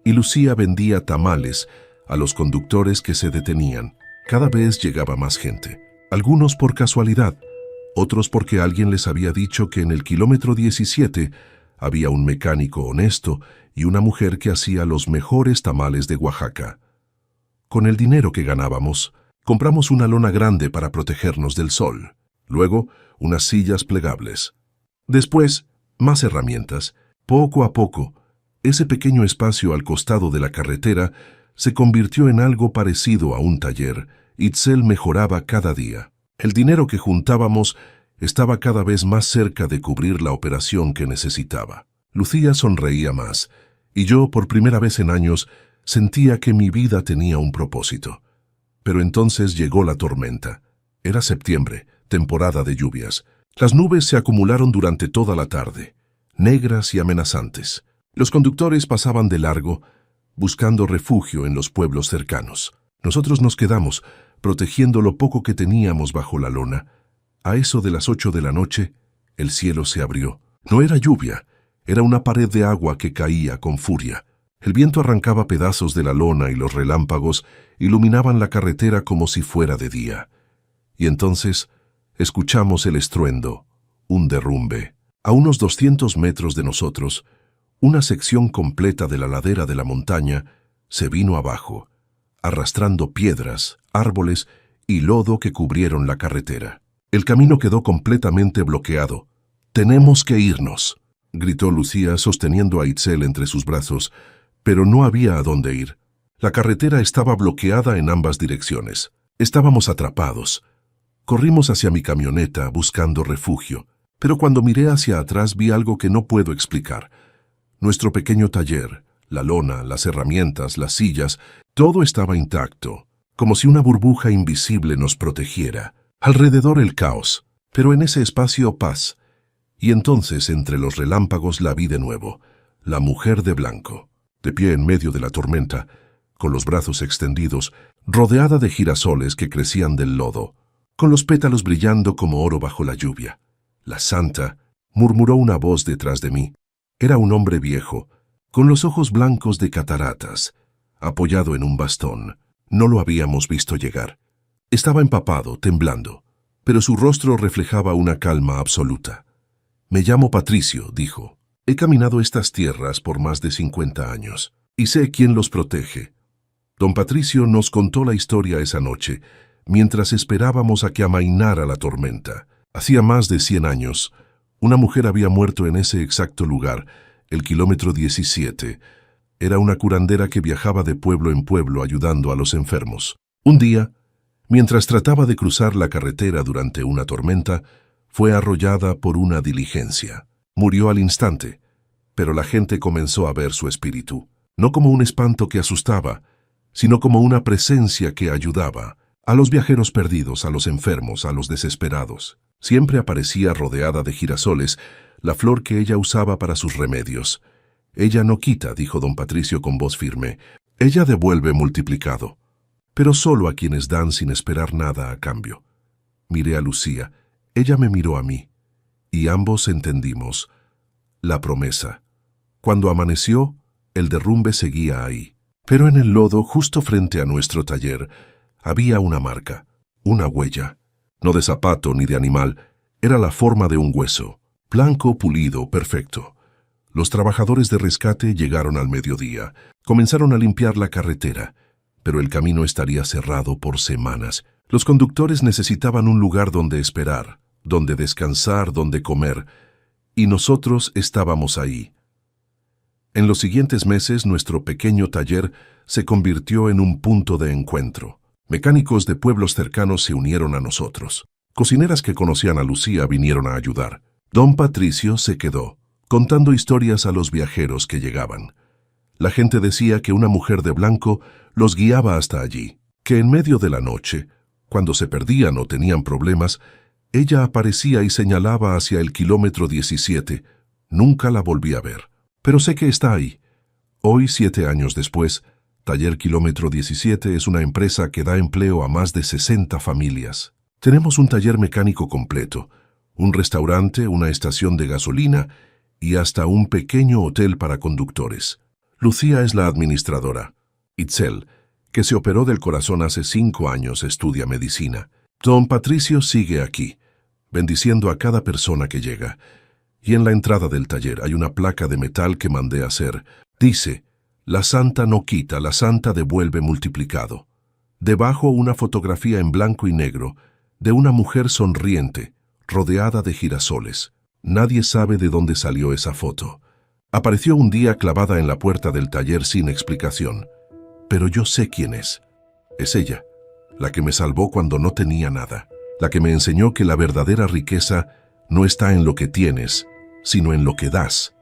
y Lucía vendía tamales a los conductores que se detenían. Cada vez llegaba más gente, algunos por casualidad, otros porque alguien les había dicho que en el kilómetro 17 había un mecánico honesto y una mujer que hacía los mejores tamales de Oaxaca. Con el dinero que ganábamos, compramos una lona grande para protegernos del sol. Luego, unas sillas plegables. Después, más herramientas. Poco a poco, ese pequeño espacio al costado de la carretera se convirtió en algo parecido a un taller. Itzel mejoraba cada día. El dinero que juntábamos estaba cada vez más cerca de cubrir la operación que necesitaba. Lucía sonreía más, y yo, por primera vez en años, sentía que mi vida tenía un propósito. Pero entonces llegó la tormenta. Era septiembre, temporada de lluvias. Las nubes se acumularon durante toda la tarde, negras y amenazantes. Los conductores pasaban de largo, buscando refugio en los pueblos cercanos. Nosotros nos quedamos, protegiendo lo poco que teníamos bajo la lona. A eso de las 8 de la noche, el cielo se abrió. No era lluvia, era una pared de agua que caía con furia. El viento arrancaba pedazos de la lona y los relámpagos iluminaban la carretera como si fuera de día. Y entonces escuchamos el estruendo, un derrumbe. A unos 200 metros de nosotros, una sección completa de la ladera de la montaña se vino abajo, arrastrando piedras, árboles y lodo que cubrieron la carretera. El camino quedó completamente bloqueado. «Tenemos que irnos». gritó Lucía sosteniendo a Itzel entre sus brazos, pero no había a dónde ir. La carretera estaba bloqueada en ambas direcciones. Estábamos atrapados. Corrimos hacia mi camioneta buscando refugio, pero cuando miré hacia atrás vi algo que no puedo explicar. Nuestro pequeño taller, la lona, las herramientas, las sillas, todo estaba intacto, como si una burbuja invisible nos protegiera. Alrededor el caos, pero en ese espacio paz. Y entonces, entre los relámpagos, la vi de nuevo, la mujer de blanco, de pie en medio de la tormenta, con los brazos extendidos, rodeada de girasoles que crecían del lodo, con los pétalos brillando como oro bajo la lluvia. La santa, murmuró una voz detrás de mí. Era un hombre viejo, con los ojos blancos de cataratas, apoyado en un bastón. No lo habíamos visto llegar. Estaba empapado, temblando, pero su rostro reflejaba una calma absoluta. «Me llamo Patricio», dijo. «He caminado estas tierras por más de 50 años, y sé quién los protege». Don Patricio nos contó la historia esa noche, mientras esperábamos a que amainara la tormenta. Hacía más de 100 años, una mujer había muerto en ese exacto lugar, el kilómetro 17. Era una curandera que viajaba de pueblo en pueblo ayudando a los enfermos. Un día, mientras trataba de cruzar la carretera durante una tormenta, fue arrollada por una diligencia. Murió al instante, pero la gente comenzó a ver su espíritu, no como un espanto que asustaba, sino como una presencia que ayudaba a los viajeros perdidos, a los enfermos, a los desesperados. Siempre aparecía rodeada de girasoles, la flor que ella usaba para sus remedios. «Ella no quita», dijo don Patricio con voz firme. «Ella devuelve multiplicado, pero solo a quienes dan sin esperar nada a cambio». Miré a Lucía, ella me miró a mí, y ambos entendimos la promesa. Cuando amaneció, el derrumbe seguía ahí, pero en el lodo, justo frente a nuestro taller, había una marca, una huella, no de zapato ni de animal, era la forma de un hueso, blanco, pulido, perfecto. Los trabajadores de rescate llegaron al mediodía, comenzaron a limpiar la carretera, pero el camino estaría cerrado por semanas. Los conductores necesitaban un lugar donde esperar, donde descansar, donde comer, y nosotros estábamos ahí. En los siguientes meses, nuestro pequeño taller se convirtió en un punto de encuentro. Mecánicos de pueblos cercanos se unieron a nosotros. Cocineras que conocían a Lucía vinieron a ayudar. Don Patricio se quedó, contando historias a los viajeros que llegaban. La gente decía que una mujer de blanco los guiaba hasta allí, que en medio de la noche, cuando se perdían o tenían problemas, ella aparecía y señalaba hacia el kilómetro 17. Nunca la volví a ver, pero sé que está ahí. Hoy, 7 años después, Taller Kilómetro 17 es una empresa que da empleo a más de 60 familias. Tenemos un taller mecánico completo, un restaurante, una estación de gasolina y hasta un pequeño hotel para conductores. Lucía es la administradora. Itzel, que se operó del corazón hace 5 años, estudia medicina. Don Patricio sigue aquí, bendiciendo a cada persona que llega. Y en la entrada del taller hay una placa de metal que mandé hacer. Dice: «La santa no quita, la santa devuelve multiplicado». Debajo una fotografía en blanco y negro de una mujer sonriente, rodeada de girasoles. Nadie sabe de dónde salió esa foto. Apareció un día clavada en la puerta del taller sin explicación. Pero yo sé quién es. Es ella, la que me salvó cuando no tenía nada, la que me enseñó que la verdadera riqueza no está en lo que tienes, sino en lo que das.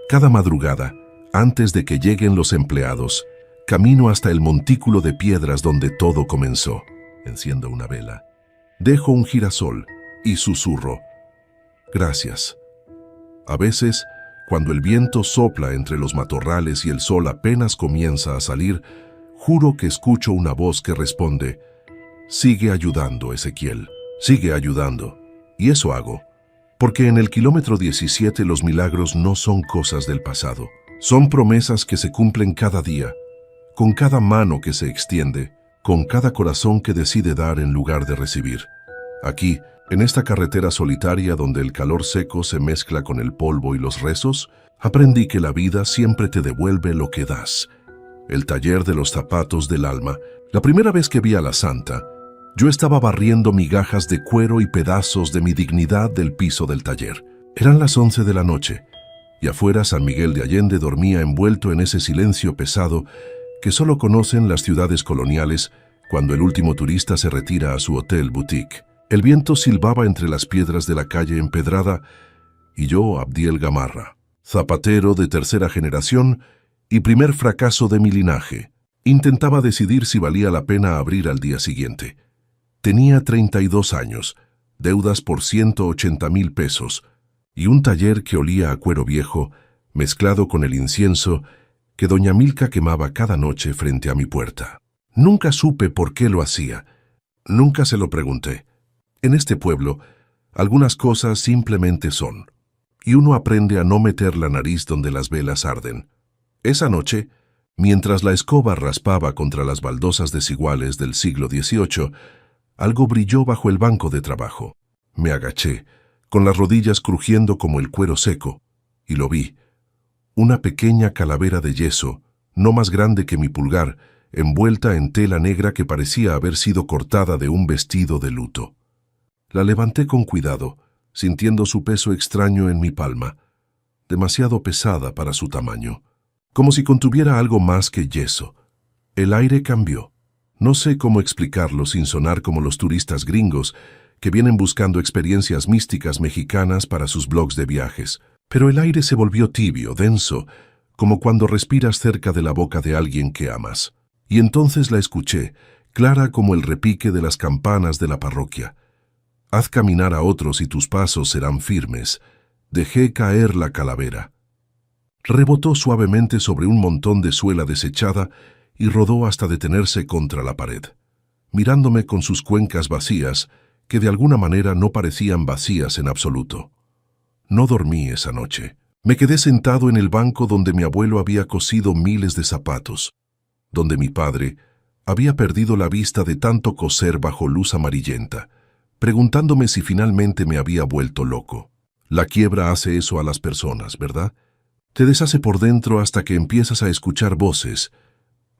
Cada madrugada, antes de que lleguen los empleados, camino hasta el montículo de piedras donde todo comenzó. Enciendo una vela, dejo un girasol y susurro: «Gracias». A veces, cuando el viento sopla entre los matorrales y el sol apenas comienza a salir, juro que escucho una voz que responde: «Sigue ayudando, Ezequiel, sigue ayudando». Y eso hago, porque en el kilómetro 17 los milagros no son cosas del pasado. Son promesas que se cumplen cada día, con cada mano que se extiende, con cada corazón que decide dar en lugar de recibir. Aquí, en esta carretera solitaria donde el calor seco se mezcla con el polvo y los rezos, aprendí que la vida siempre te devuelve lo que das. El taller de los zapatos del alma. La primera vez que vi a la santa, yo estaba barriendo migajas de cuero y pedazos de mi dignidad del piso del taller. Eran las 11 de la noche, y afuera San Miguel de Allende dormía envuelto en ese silencio pesado que solo conocen las ciudades coloniales cuando el último turista se retira a su hotel boutique. El viento silbaba entre las piedras de la calle empedrada y yo, Abdiel Gamarra, zapatero de tercera generación y primer fracaso de mi linaje, intentaba decidir si valía la pena abrir al día siguiente. Tenía 32 años, deudas por 180,000 pesos y un taller que olía a cuero viejo mezclado con el incienso que doña Milka quemaba cada noche frente a mi puerta. Nunca supe por qué lo hacía. Nunca se lo pregunté. En este pueblo, algunas cosas simplemente son, y uno aprende a no meter la nariz donde las velas arden. Esa noche, mientras la escoba raspaba contra las baldosas desiguales del siglo XVIII, algo brilló bajo el banco de trabajo. Me agaché, con las rodillas crujiendo como el cuero seco, y lo vi. Una pequeña calavera de yeso, no más grande que mi pulgar, envuelta en tela negra que parecía haber sido cortada de un vestido de luto. La levanté con cuidado, sintiendo su peso extraño en mi palma, demasiado pesada para su tamaño, como si contuviera algo más que yeso. El aire cambió. No sé cómo explicarlo sin sonar como los turistas gringos que vienen buscando experiencias místicas mexicanas para sus blogs de viajes. Pero el aire se volvió tibio, denso, como cuando respiras cerca de la boca de alguien que amas. Y entonces la escuché, clara como el repique de las campanas de la parroquia. Haz caminar a otros y tus pasos serán firmes. Dejé caer la calavera. Rebotó suavemente sobre un montón de suela desechada y rodó hasta detenerse contra la pared, mirándome con sus cuencas vacías, que de alguna manera no parecían vacías en absoluto. No dormí esa noche. Me quedé sentado en el banco donde mi abuelo había cosido miles de zapatos, donde mi padre había perdido la vista de tanto coser bajo luz amarillenta, preguntándome si finalmente me había vuelto loco. La quiebra hace eso a las personas, ¿verdad? Te deshace por dentro hasta que empiezas a escuchar voces,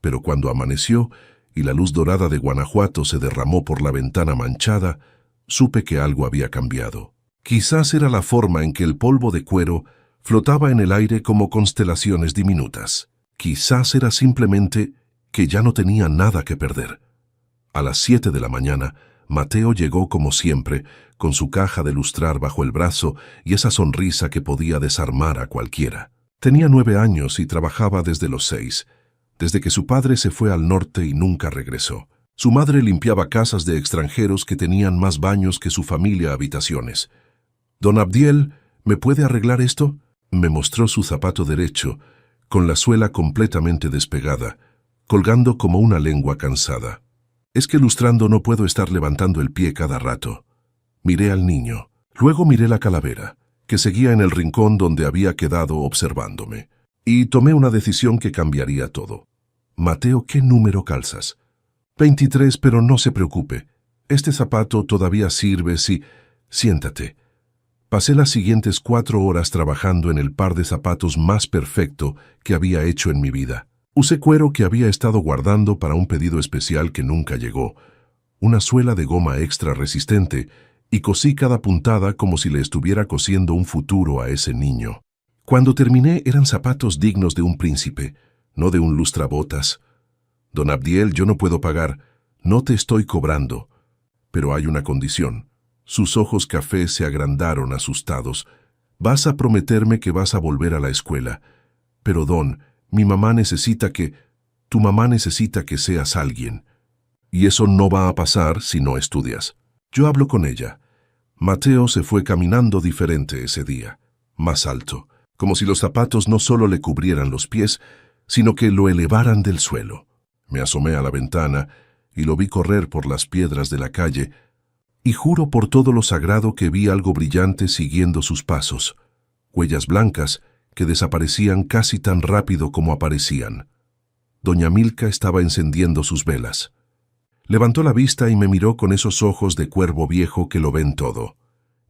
pero cuando amaneció y la luz dorada de Guanajuato se derramó por la ventana manchada, supe que algo había cambiado. Quizás era la forma en que el polvo de cuero flotaba en el aire como constelaciones diminutas. Quizás era simplemente que ya no tenía nada que perder. A las 7 de la mañana, Mateo llegó como siempre, con su caja de lustrar bajo el brazo y esa sonrisa que podía desarmar a cualquiera. Tenía 9 años y trabajaba desde los 6, desde que su padre se fue al norte y nunca regresó. Su madre limpiaba casas de extranjeros que tenían más baños que su familia habitaciones. «Don Abdiel, ¿me puede arreglar esto?», me mostró su zapato derecho, con la suela completamente despegada, colgando como una lengua cansada. «Es que lustrando no puedo estar levantando el pie cada rato». Miré al niño. Luego miré la calavera, que seguía en el rincón donde había quedado observándome, y tomé una decisión que cambiaría todo. «Mateo, ¿qué número calzas?» «23, pero no se preocupe. Este zapato todavía sirve si...» «Siéntate». Pasé las siguientes 4 horas trabajando en el par de zapatos más perfecto que había hecho en mi vida. Usé cuero que había estado guardando para un pedido especial que nunca llegó, una suela de goma extra resistente, y cosí cada puntada como si le estuviera cosiendo un futuro a ese niño. Cuando terminé eran zapatos dignos de un príncipe, no de un lustrabotas. «Don Abdiel, yo no puedo pagar. No te estoy cobrando. Pero hay una condición». Sus ojos cafés se agrandaron asustados. «Vas a prometerme que vas a volver a la escuela. Pero, Don, mi mamá necesita que... Tu mamá necesita que seas alguien. Y eso no va a pasar si no estudias. Yo hablo con ella». Mateo se fue caminando diferente ese día, más alto, como si los zapatos no solo le cubrieran los pies, sino que lo elevaran del suelo. Me asomé a la ventana y lo vi correr por las piedras de la calle, y juro por todo lo sagrado que vi algo brillante siguiendo sus pasos, huellas blancas que desaparecían casi tan rápido como aparecían. Doña Milka estaba encendiendo sus velas. Levantó la vista y me miró con esos ojos de cuervo viejo que lo ven todo.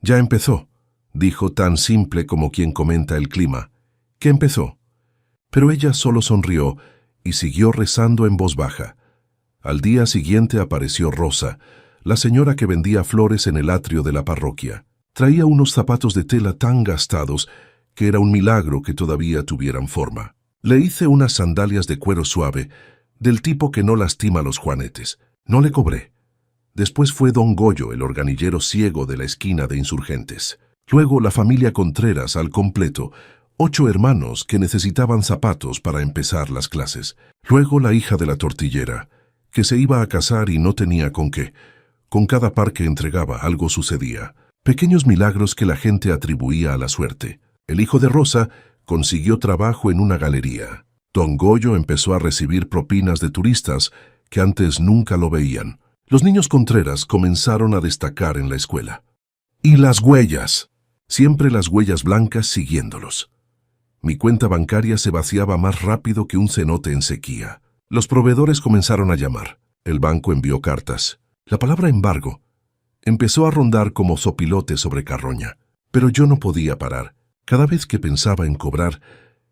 «Ya empezó», dijo tan simple como quien comenta el clima. «¿Qué empezó?». Pero ella solo sonrió y siguió rezando en voz baja. Al día siguiente apareció Rosa, la señora que vendía flores en el atrio de la parroquia. Traía unos zapatos de tela tan gastados que era un milagro que todavía tuvieran forma. Le hice unas sandalias de cuero suave, del tipo que no lastima los juanetes. No le cobré. Después fue don Goyo, el organillero ciego de la esquina de Insurgentes. Luego la familia Contreras al completo, 8 hermanos que necesitaban zapatos para empezar las clases. Luego la hija de la tortillera, que se iba a casar y no tenía con qué. Con cada par que entregaba algo sucedía. Pequeños milagros que la gente atribuía a la suerte. El hijo de Rosa consiguió trabajo en una galería. Don Goyo empezó a recibir propinas de turistas que antes nunca lo veían. Los niños Contreras comenzaron a destacar en la escuela. Y las huellas. Siempre las huellas blancas siguiéndolos. Mi cuenta bancaria se vaciaba más rápido que un cenote en sequía. Los proveedores comenzaron a llamar. El banco envió cartas. La palabra embargo empezó a rondar como zopilote sobre carroña. Pero yo no podía parar. Cada vez que pensaba en cobrar,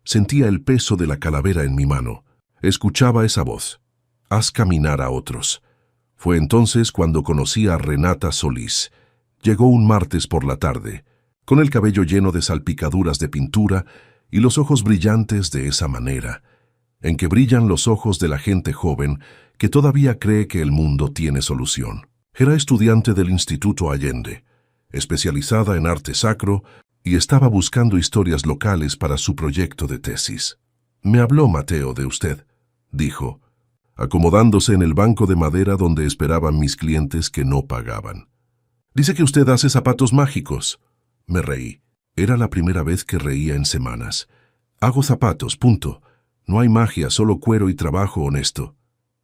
sentía el peso de la calavera en mi mano. Escuchaba esa voz. Haz caminar a otros. Fue entonces cuando conocí a Renata Solís. Llegó un martes por la tarde, con el cabello lleno de salpicaduras de pintura y los ojos brillantes de esa manera, en que brillan los ojos de la gente joven que todavía cree que el mundo tiene solución. Era estudiante del Instituto Allende, especializada en arte sacro, y estaba buscando historias locales para su proyecto de tesis. «Me habló Mateo de usted», dijo, acomodándose en el banco de madera donde esperaban mis clientes que no pagaban. «Dice que usted hace zapatos mágicos». Me reí. Era la primera vez que reía en semanas. «Hago zapatos, punto. No hay magia, solo cuero y trabajo honesto».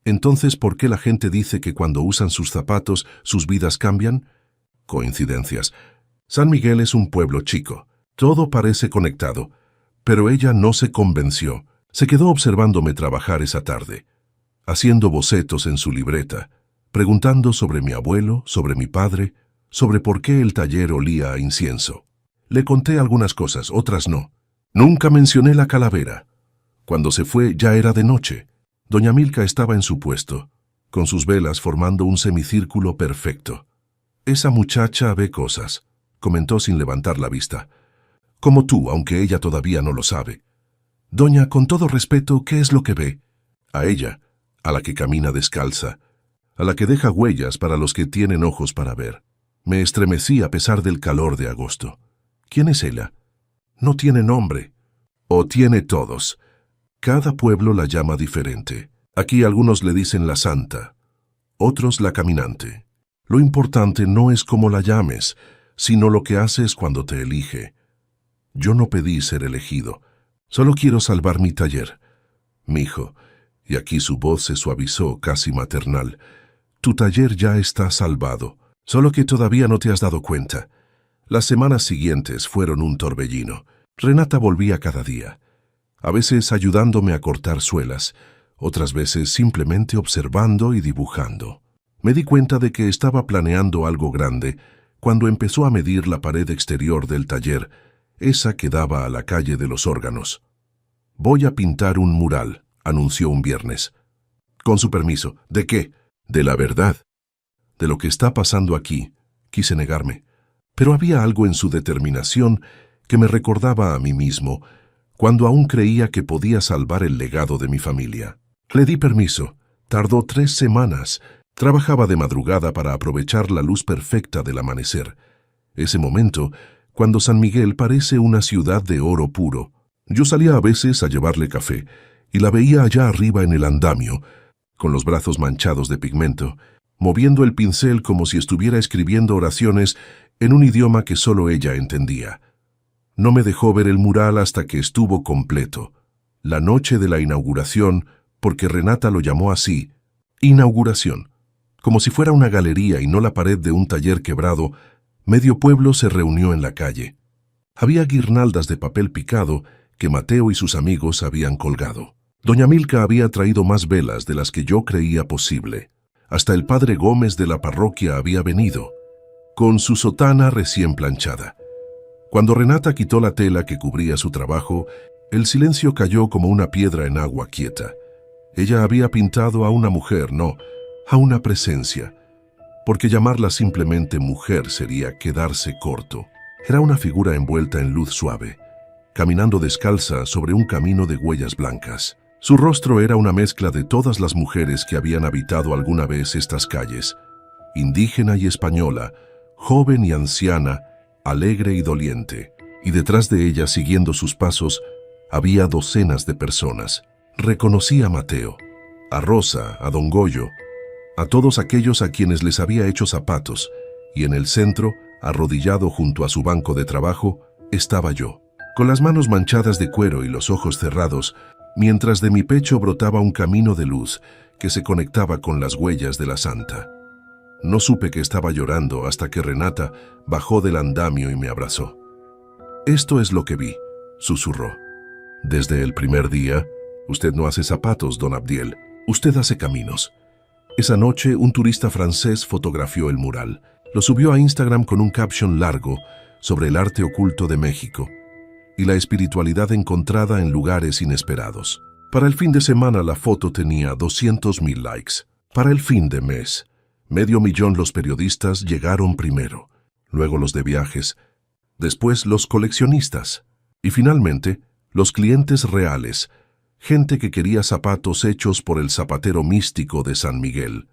«Entonces, ¿por qué la gente dice que cuando usan sus zapatos sus vidas cambian?» «Coincidencias. San Miguel es un pueblo chico. Todo parece conectado». Pero ella no se convenció. Se quedó observándome trabajar esa tarde, haciendo bocetos en su libreta, preguntando sobre mi abuelo, sobre mi padre, sobre por qué el taller olía a incienso. Le conté algunas cosas, otras no. Nunca mencioné la calavera. Cuando se fue ya era de noche. Doña Milka estaba en su puesto, con sus velas formando un semicírculo perfecto. «Esa muchacha ve cosas», comentó sin levantar la vista. «Como tú, aunque ella todavía no lo sabe». «Doña, con todo respeto, ¿qué es lo que ve?» «A ella, a la que camina descalza, a la que deja huellas para los que tienen ojos para ver». Me estremecí a pesar del calor de agosto. «¿Quién es ella?» «No tiene nombre». «O tiene todos. Cada pueblo la llama diferente. Aquí algunos le dicen la santa, otros la caminante. Lo importante no es cómo la llames, sino lo que haces cuando te elige. Yo no pedí ser elegido. Solo quiero salvar mi taller. Mijo», y aquí su voz se suavizó casi maternal, «tu taller ya está salvado. Solo que todavía no te has dado cuenta». Las semanas siguientes fueron un torbellino. Renata volvía cada día, a veces ayudándome a cortar suelas, otras veces simplemente observando y dibujando. Me di cuenta de que estaba planeando algo grande cuando empezó a medir la pared exterior del taller, esa que daba a la calle de los órganos. «Voy a pintar un mural», anunció un viernes. «Con su permiso». «¿De qué?» «De la verdad. De lo que está pasando aquí». Quise negarme, pero había algo en su determinación que me recordaba a mí mismo, cuando aún creía que podía salvar el legado de mi familia. Le di permiso. Tardó 3 semanas. Trabajaba de madrugada para aprovechar la luz perfecta del amanecer. Ese momento, cuando San Miguel parece una ciudad de oro puro. Yo salía a veces a llevarle café, y la veía allá arriba en el andamio, con los brazos manchados de pigmento, moviendo el pincel como si estuviera escribiendo oraciones en un idioma que solo ella entendía. No me dejó ver el mural hasta que estuvo completo. La noche de la inauguración, porque Renata lo llamó así, inauguración. Como si fuera una galería y no la pared de un taller quebrado, medio pueblo se reunió en la calle. Había guirnaldas de papel picado que Mateo y sus amigos habían colgado. Doña Milka había traído más velas de las que yo creía posible. Hasta el padre Gómez de la parroquia había venido, con su sotana recién planchada. Cuando Renata quitó la tela que cubría su trabajo, el silencio cayó como una piedra en agua quieta. Ella había pintado a una mujer, no, a una presencia, porque llamarla simplemente mujer sería quedarse corto. Era una figura envuelta en luz suave, caminando descalza sobre un camino de huellas blancas. Su rostro era una mezcla de todas las mujeres que habían habitado alguna vez estas calles, indígena y española, joven y anciana, alegre y doliente, y detrás de ella, siguiendo sus pasos, había docenas de personas. Reconocí a Mateo, a Rosa, a Don Goyo, a todos aquellos a quienes les había hecho zapatos, y en el centro, arrodillado junto a su banco de trabajo, estaba yo, con las manos manchadas de cuero y los ojos cerrados, mientras de mi pecho brotaba un camino de luz que se conectaba con las huellas de la santa. No supe que estaba llorando hasta que Renata bajó del andamio y me abrazó. «Esto es lo que vi», susurró. «Desde el primer día, usted no hace zapatos, don Abdiel, usted hace caminos». Esa noche, un turista francés fotografió el mural. Lo subió a Instagram con un caption largo sobre el arte oculto de México y la espiritualidad encontrada en lugares inesperados. Para el fin de semana, la foto tenía 200,000 likes. Para el fin de mes, 500,000 los periodistas llegaron primero, luego los de viajes, después los coleccionistas y finalmente los clientes reales, gente que quería zapatos hechos por el zapatero místico de San Miguel.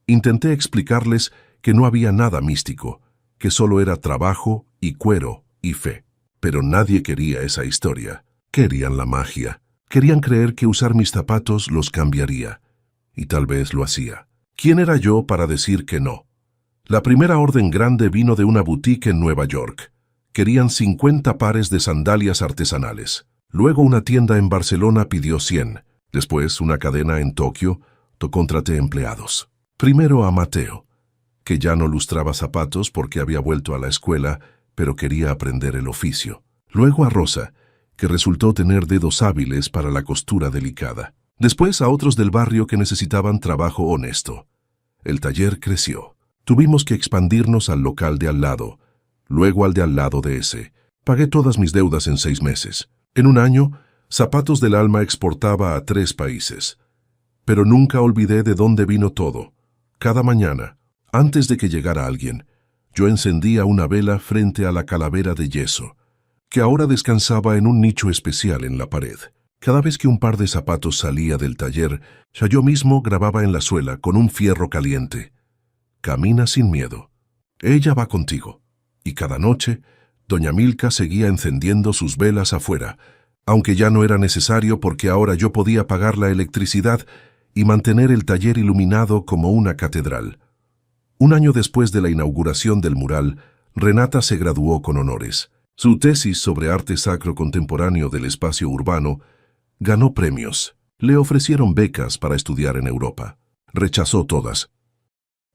Intenté explicarles que no había nada místico, que solo era trabajo y cuero y fe. Pero nadie quería esa historia. Querían la magia. Querían creer que usar mis zapatos los cambiaría. Y tal vez lo hacía. ¿Quién era yo para decir que no? La primera orden grande vino de una boutique en Nueva York. Querían 50 pares de sandalias artesanales. Luego una tienda en Barcelona pidió 100. Después una cadena en Tokio contraté empleados. Primero a Mateo, que ya no lustraba zapatos porque había vuelto a la escuela, pero quería aprender el oficio. Luego a Rosa, que resultó tener dedos hábiles para la costura delicada. Después a otros del barrio que necesitaban trabajo honesto. El taller creció. Tuvimos que expandirnos al local de al lado, luego al de al lado de ese. Pagué todas mis deudas en 6 meses. En un año, Zapatos del Alma exportaba a 3 países. Pero nunca olvidé de dónde vino todo. Cada mañana, antes de que llegara alguien, yo encendía una vela frente a la calavera de yeso, que ahora descansaba en un nicho especial en la pared. Cada vez que un par de zapatos salía del taller, ya yo mismo grababa en la suela con un fierro caliente: «Camina sin miedo. Ella va contigo». Y cada noche, doña Milka seguía encendiendo sus velas afuera, aunque ya no era necesario porque ahora yo podía pagar la electricidad y mantener el taller iluminado como una catedral. Un año después de la inauguración del mural, Renata se graduó con honores. Su tesis sobre arte sacro contemporáneo del espacio urbano ganó premios. Le ofrecieron becas para estudiar en Europa. Rechazó todas.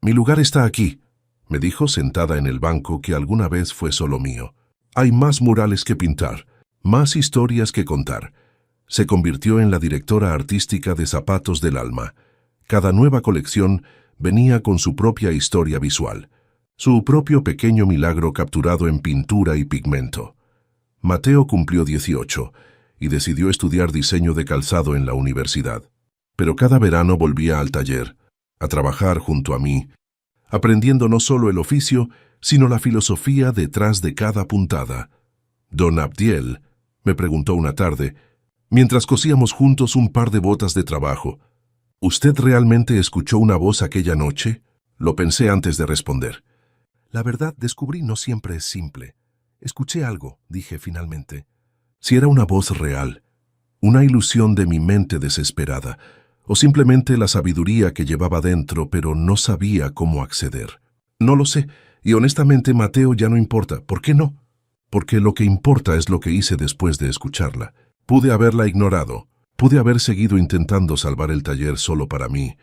«Mi lugar está aquí», me dijo sentada en el banco que alguna vez fue solo mío. «Hay más murales que pintar, más historias que contar». Se convirtió en la directora artística de Zapatos del Alma. Cada nueva colección venía con su propia historia visual, su propio pequeño milagro capturado en pintura y pigmento. Mateo cumplió 18 y decidió estudiar diseño de calzado en la universidad. Pero cada verano volvía al taller, a trabajar junto a mí, aprendiendo no solo el oficio, sino la filosofía detrás de cada puntada. «Don Abdiel», me preguntó una tarde, mientras cosíamos juntos un par de botas de trabajo, «¿usted realmente escuchó una voz aquella noche?» Lo pensé antes de responder. «La verdad, descubrí no siempre es simple. Escuché algo», dije finalmente. Si era una voz real, una ilusión de mi mente desesperada, o simplemente la sabiduría que llevaba dentro, pero no sabía cómo acceder. No lo sé, y honestamente, Mateo, ya no importa. ¿Por qué no? Porque lo que importa es lo que hice después de escucharla. Pude haberla ignorado, pude haber seguido intentando salvar el taller solo para mí,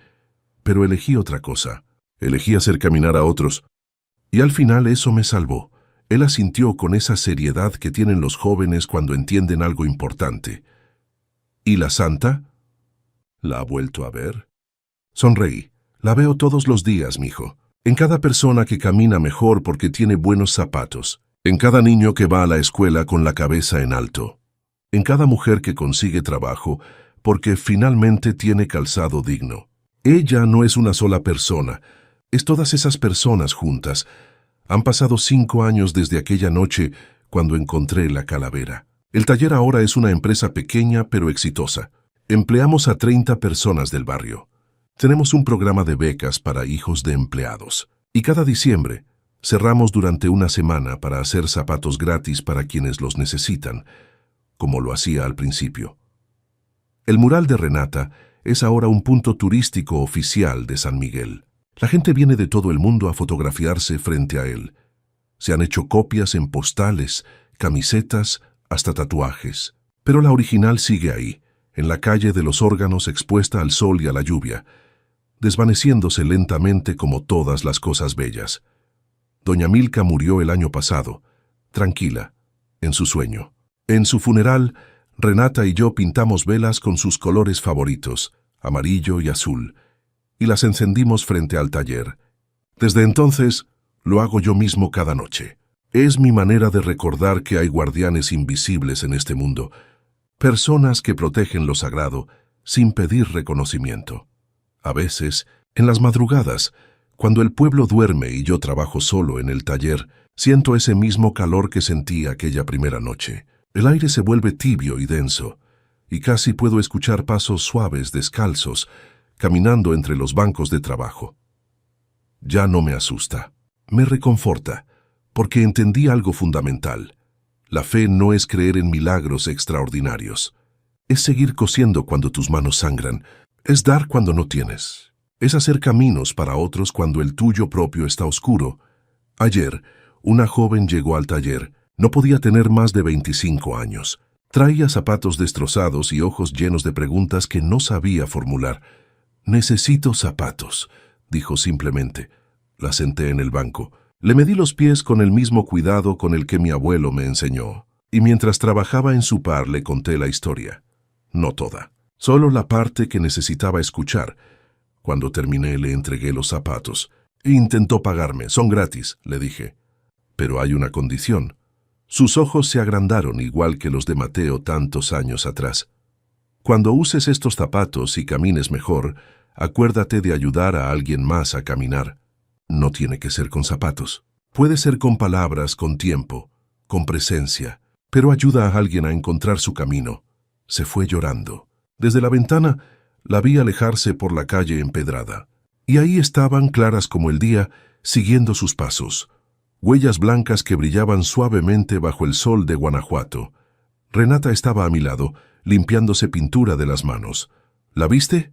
pero elegí otra cosa. Elegí hacer caminar a otros, y al final eso me salvó. Él asintió con esa seriedad que tienen los jóvenes cuando entienden algo importante. ¿Y la santa? ¿La ha vuelto a ver? Sonreí. La veo todos los días, mijo. En cada persona que camina mejor porque tiene buenos zapatos. En cada niño que va a la escuela con la cabeza en alto. En cada mujer que consigue trabajo porque finalmente tiene calzado digno. Ella no es una sola persona, es todas esas personas juntas. Han pasado 5 años desde aquella noche cuando encontré la calavera. El taller ahora es una empresa pequeña pero exitosa. Empleamos a 30 personas del barrio. Tenemos un programa de becas para hijos de empleados. Y cada diciembre cerramos durante una semana para hacer zapatos gratis para quienes los necesitan, como lo hacía al principio. El mural de Renata es ahora un punto turístico oficial de San Miguel. La gente viene de todo el mundo a fotografiarse frente a él. Se han hecho copias en postales, camisetas, hasta tatuajes. Pero la original sigue ahí, en la calle de los órganos expuesta al sol y a la lluvia, desvaneciéndose lentamente como todas las cosas bellas. Doña Milka murió el año pasado, tranquila, en su sueño. En su funeral, Renata y yo pintamos velas con sus colores favoritos, amarillo y azul, y las encendimos frente al taller. Desde entonces, lo hago yo mismo cada noche. Es mi manera de recordar que hay guardianes invisibles en este mundo, personas que protegen lo sagrado sin pedir reconocimiento. A veces, en las madrugadas, cuando el pueblo duerme y yo trabajo solo en el taller, siento ese mismo calor que sentí aquella primera noche. El aire se vuelve tibio y denso, y casi puedo escuchar pasos suaves descalzos, caminando entre los bancos de trabajo. Ya no me asusta, me reconforta, porque entendí algo fundamental. La fe no es creer en milagros extraordinarios. Es seguir cosiendo cuando tus manos sangran, es dar cuando no tienes. Es hacer caminos para otros cuando el tuyo propio está oscuro. Ayer, una joven llegó al taller. No podía tener más de 25 años. Traía zapatos destrozados y ojos llenos de preguntas que no sabía formular. «Necesito zapatos», dijo simplemente. La senté en el banco. Le medí los pies con el mismo cuidado con el que mi abuelo me enseñó. Y mientras trabajaba en su par le conté la historia. No toda, solo la parte que necesitaba escuchar. Cuando terminé le entregué los zapatos. Intentó pagarme. «Son gratis», le dije. «Pero hay una condición». Sus ojos se agrandaron igual que los de Mateo tantos años atrás. «Cuando uses estos zapatos y camines mejor, acuérdate de ayudar a alguien más a caminar. No tiene que ser con zapatos. Puede ser con palabras, con tiempo, con presencia, pero ayuda a alguien a encontrar su camino». Se fue llorando. Desde la ventana la vi alejarse por la calle empedrada. Y ahí estaban, claras como el día, siguiendo sus pasos. Huellas blancas que brillaban suavemente bajo el sol de Guanajuato. Renata estaba a mi lado, limpiándose pintura de las manos. «¿La viste?»,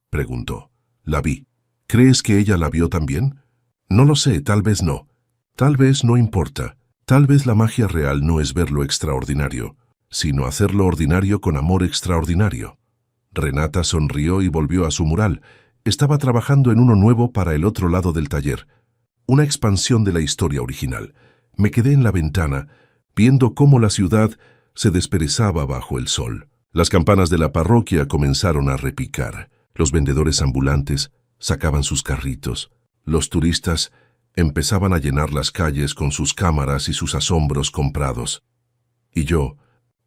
preguntó. «La vi». «¿Crees que ella la vio también?». «No lo sé, tal vez no. Tal vez no importa. Tal vez la magia real no es ver lo extraordinario, sino hacer lo ordinario con amor extraordinario». Renata sonrió y volvió a su mural. Estaba trabajando en uno nuevo para el otro lado del taller. Una expansión de la historia original. Me quedé en la ventana, viendo cómo la ciudad se desperezaba bajo el sol. Las campanas de la parroquia comenzaron a repicar. Los vendedores ambulantes sacaban sus carritos. Los turistas empezaban a llenar las calles con sus cámaras y sus asombros comprados. Y yo,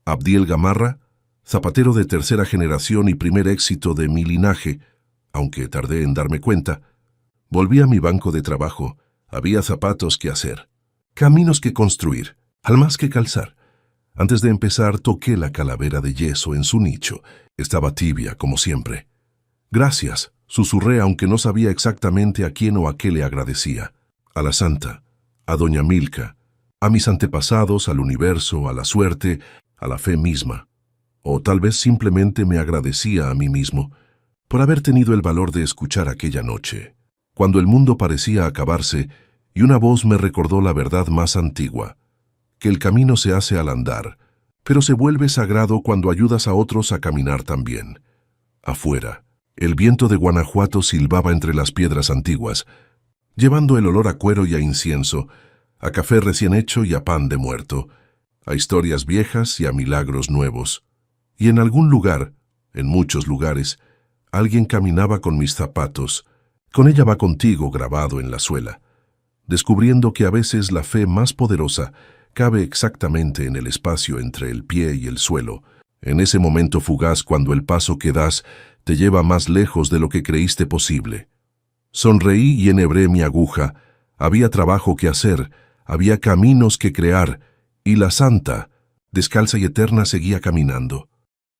Abdiel Gamarra, zapatero de tercera generación y primer éxito de mi linaje, aunque tardé en darme cuenta, volví a mi banco de trabajo. Había zapatos que hacer, caminos que construir, almas que calzar. Antes de empezar, toqué la calavera de yeso en su nicho. Estaba tibia, como siempre. «Gracias», susurré, aunque no sabía exactamente a quién o a qué le agradecía. A la santa, a doña Milka, a mis antepasados, al universo, a la suerte, a la fe misma. O tal vez simplemente me agradecía a mí mismo por haber tenido el valor de escuchar aquella noche, cuando el mundo parecía acabarse y una voz me recordó la verdad más antigua, que el camino se hace al andar, pero se vuelve sagrado cuando ayudas a otros a caminar también. Afuera, el viento de Guanajuato silbaba entre las piedras antiguas, llevando el olor a cuero y a incienso, a café recién hecho y a pan de muerto, a historias viejas y a milagros nuevos. Y en algún lugar, en muchos lugares, alguien caminaba con mis zapatos, con «Ella va contigo» grabado en la suela, descubriendo que a veces la fe más poderosa cabe exactamente en el espacio entre el pie y el suelo, en ese momento fugaz cuando el paso que das te lleva más lejos de lo que creíste posible. Sonreí y enhebré mi aguja. Había trabajo que hacer, había caminos que crear, y la santa, Descalza y eterna seguía caminando.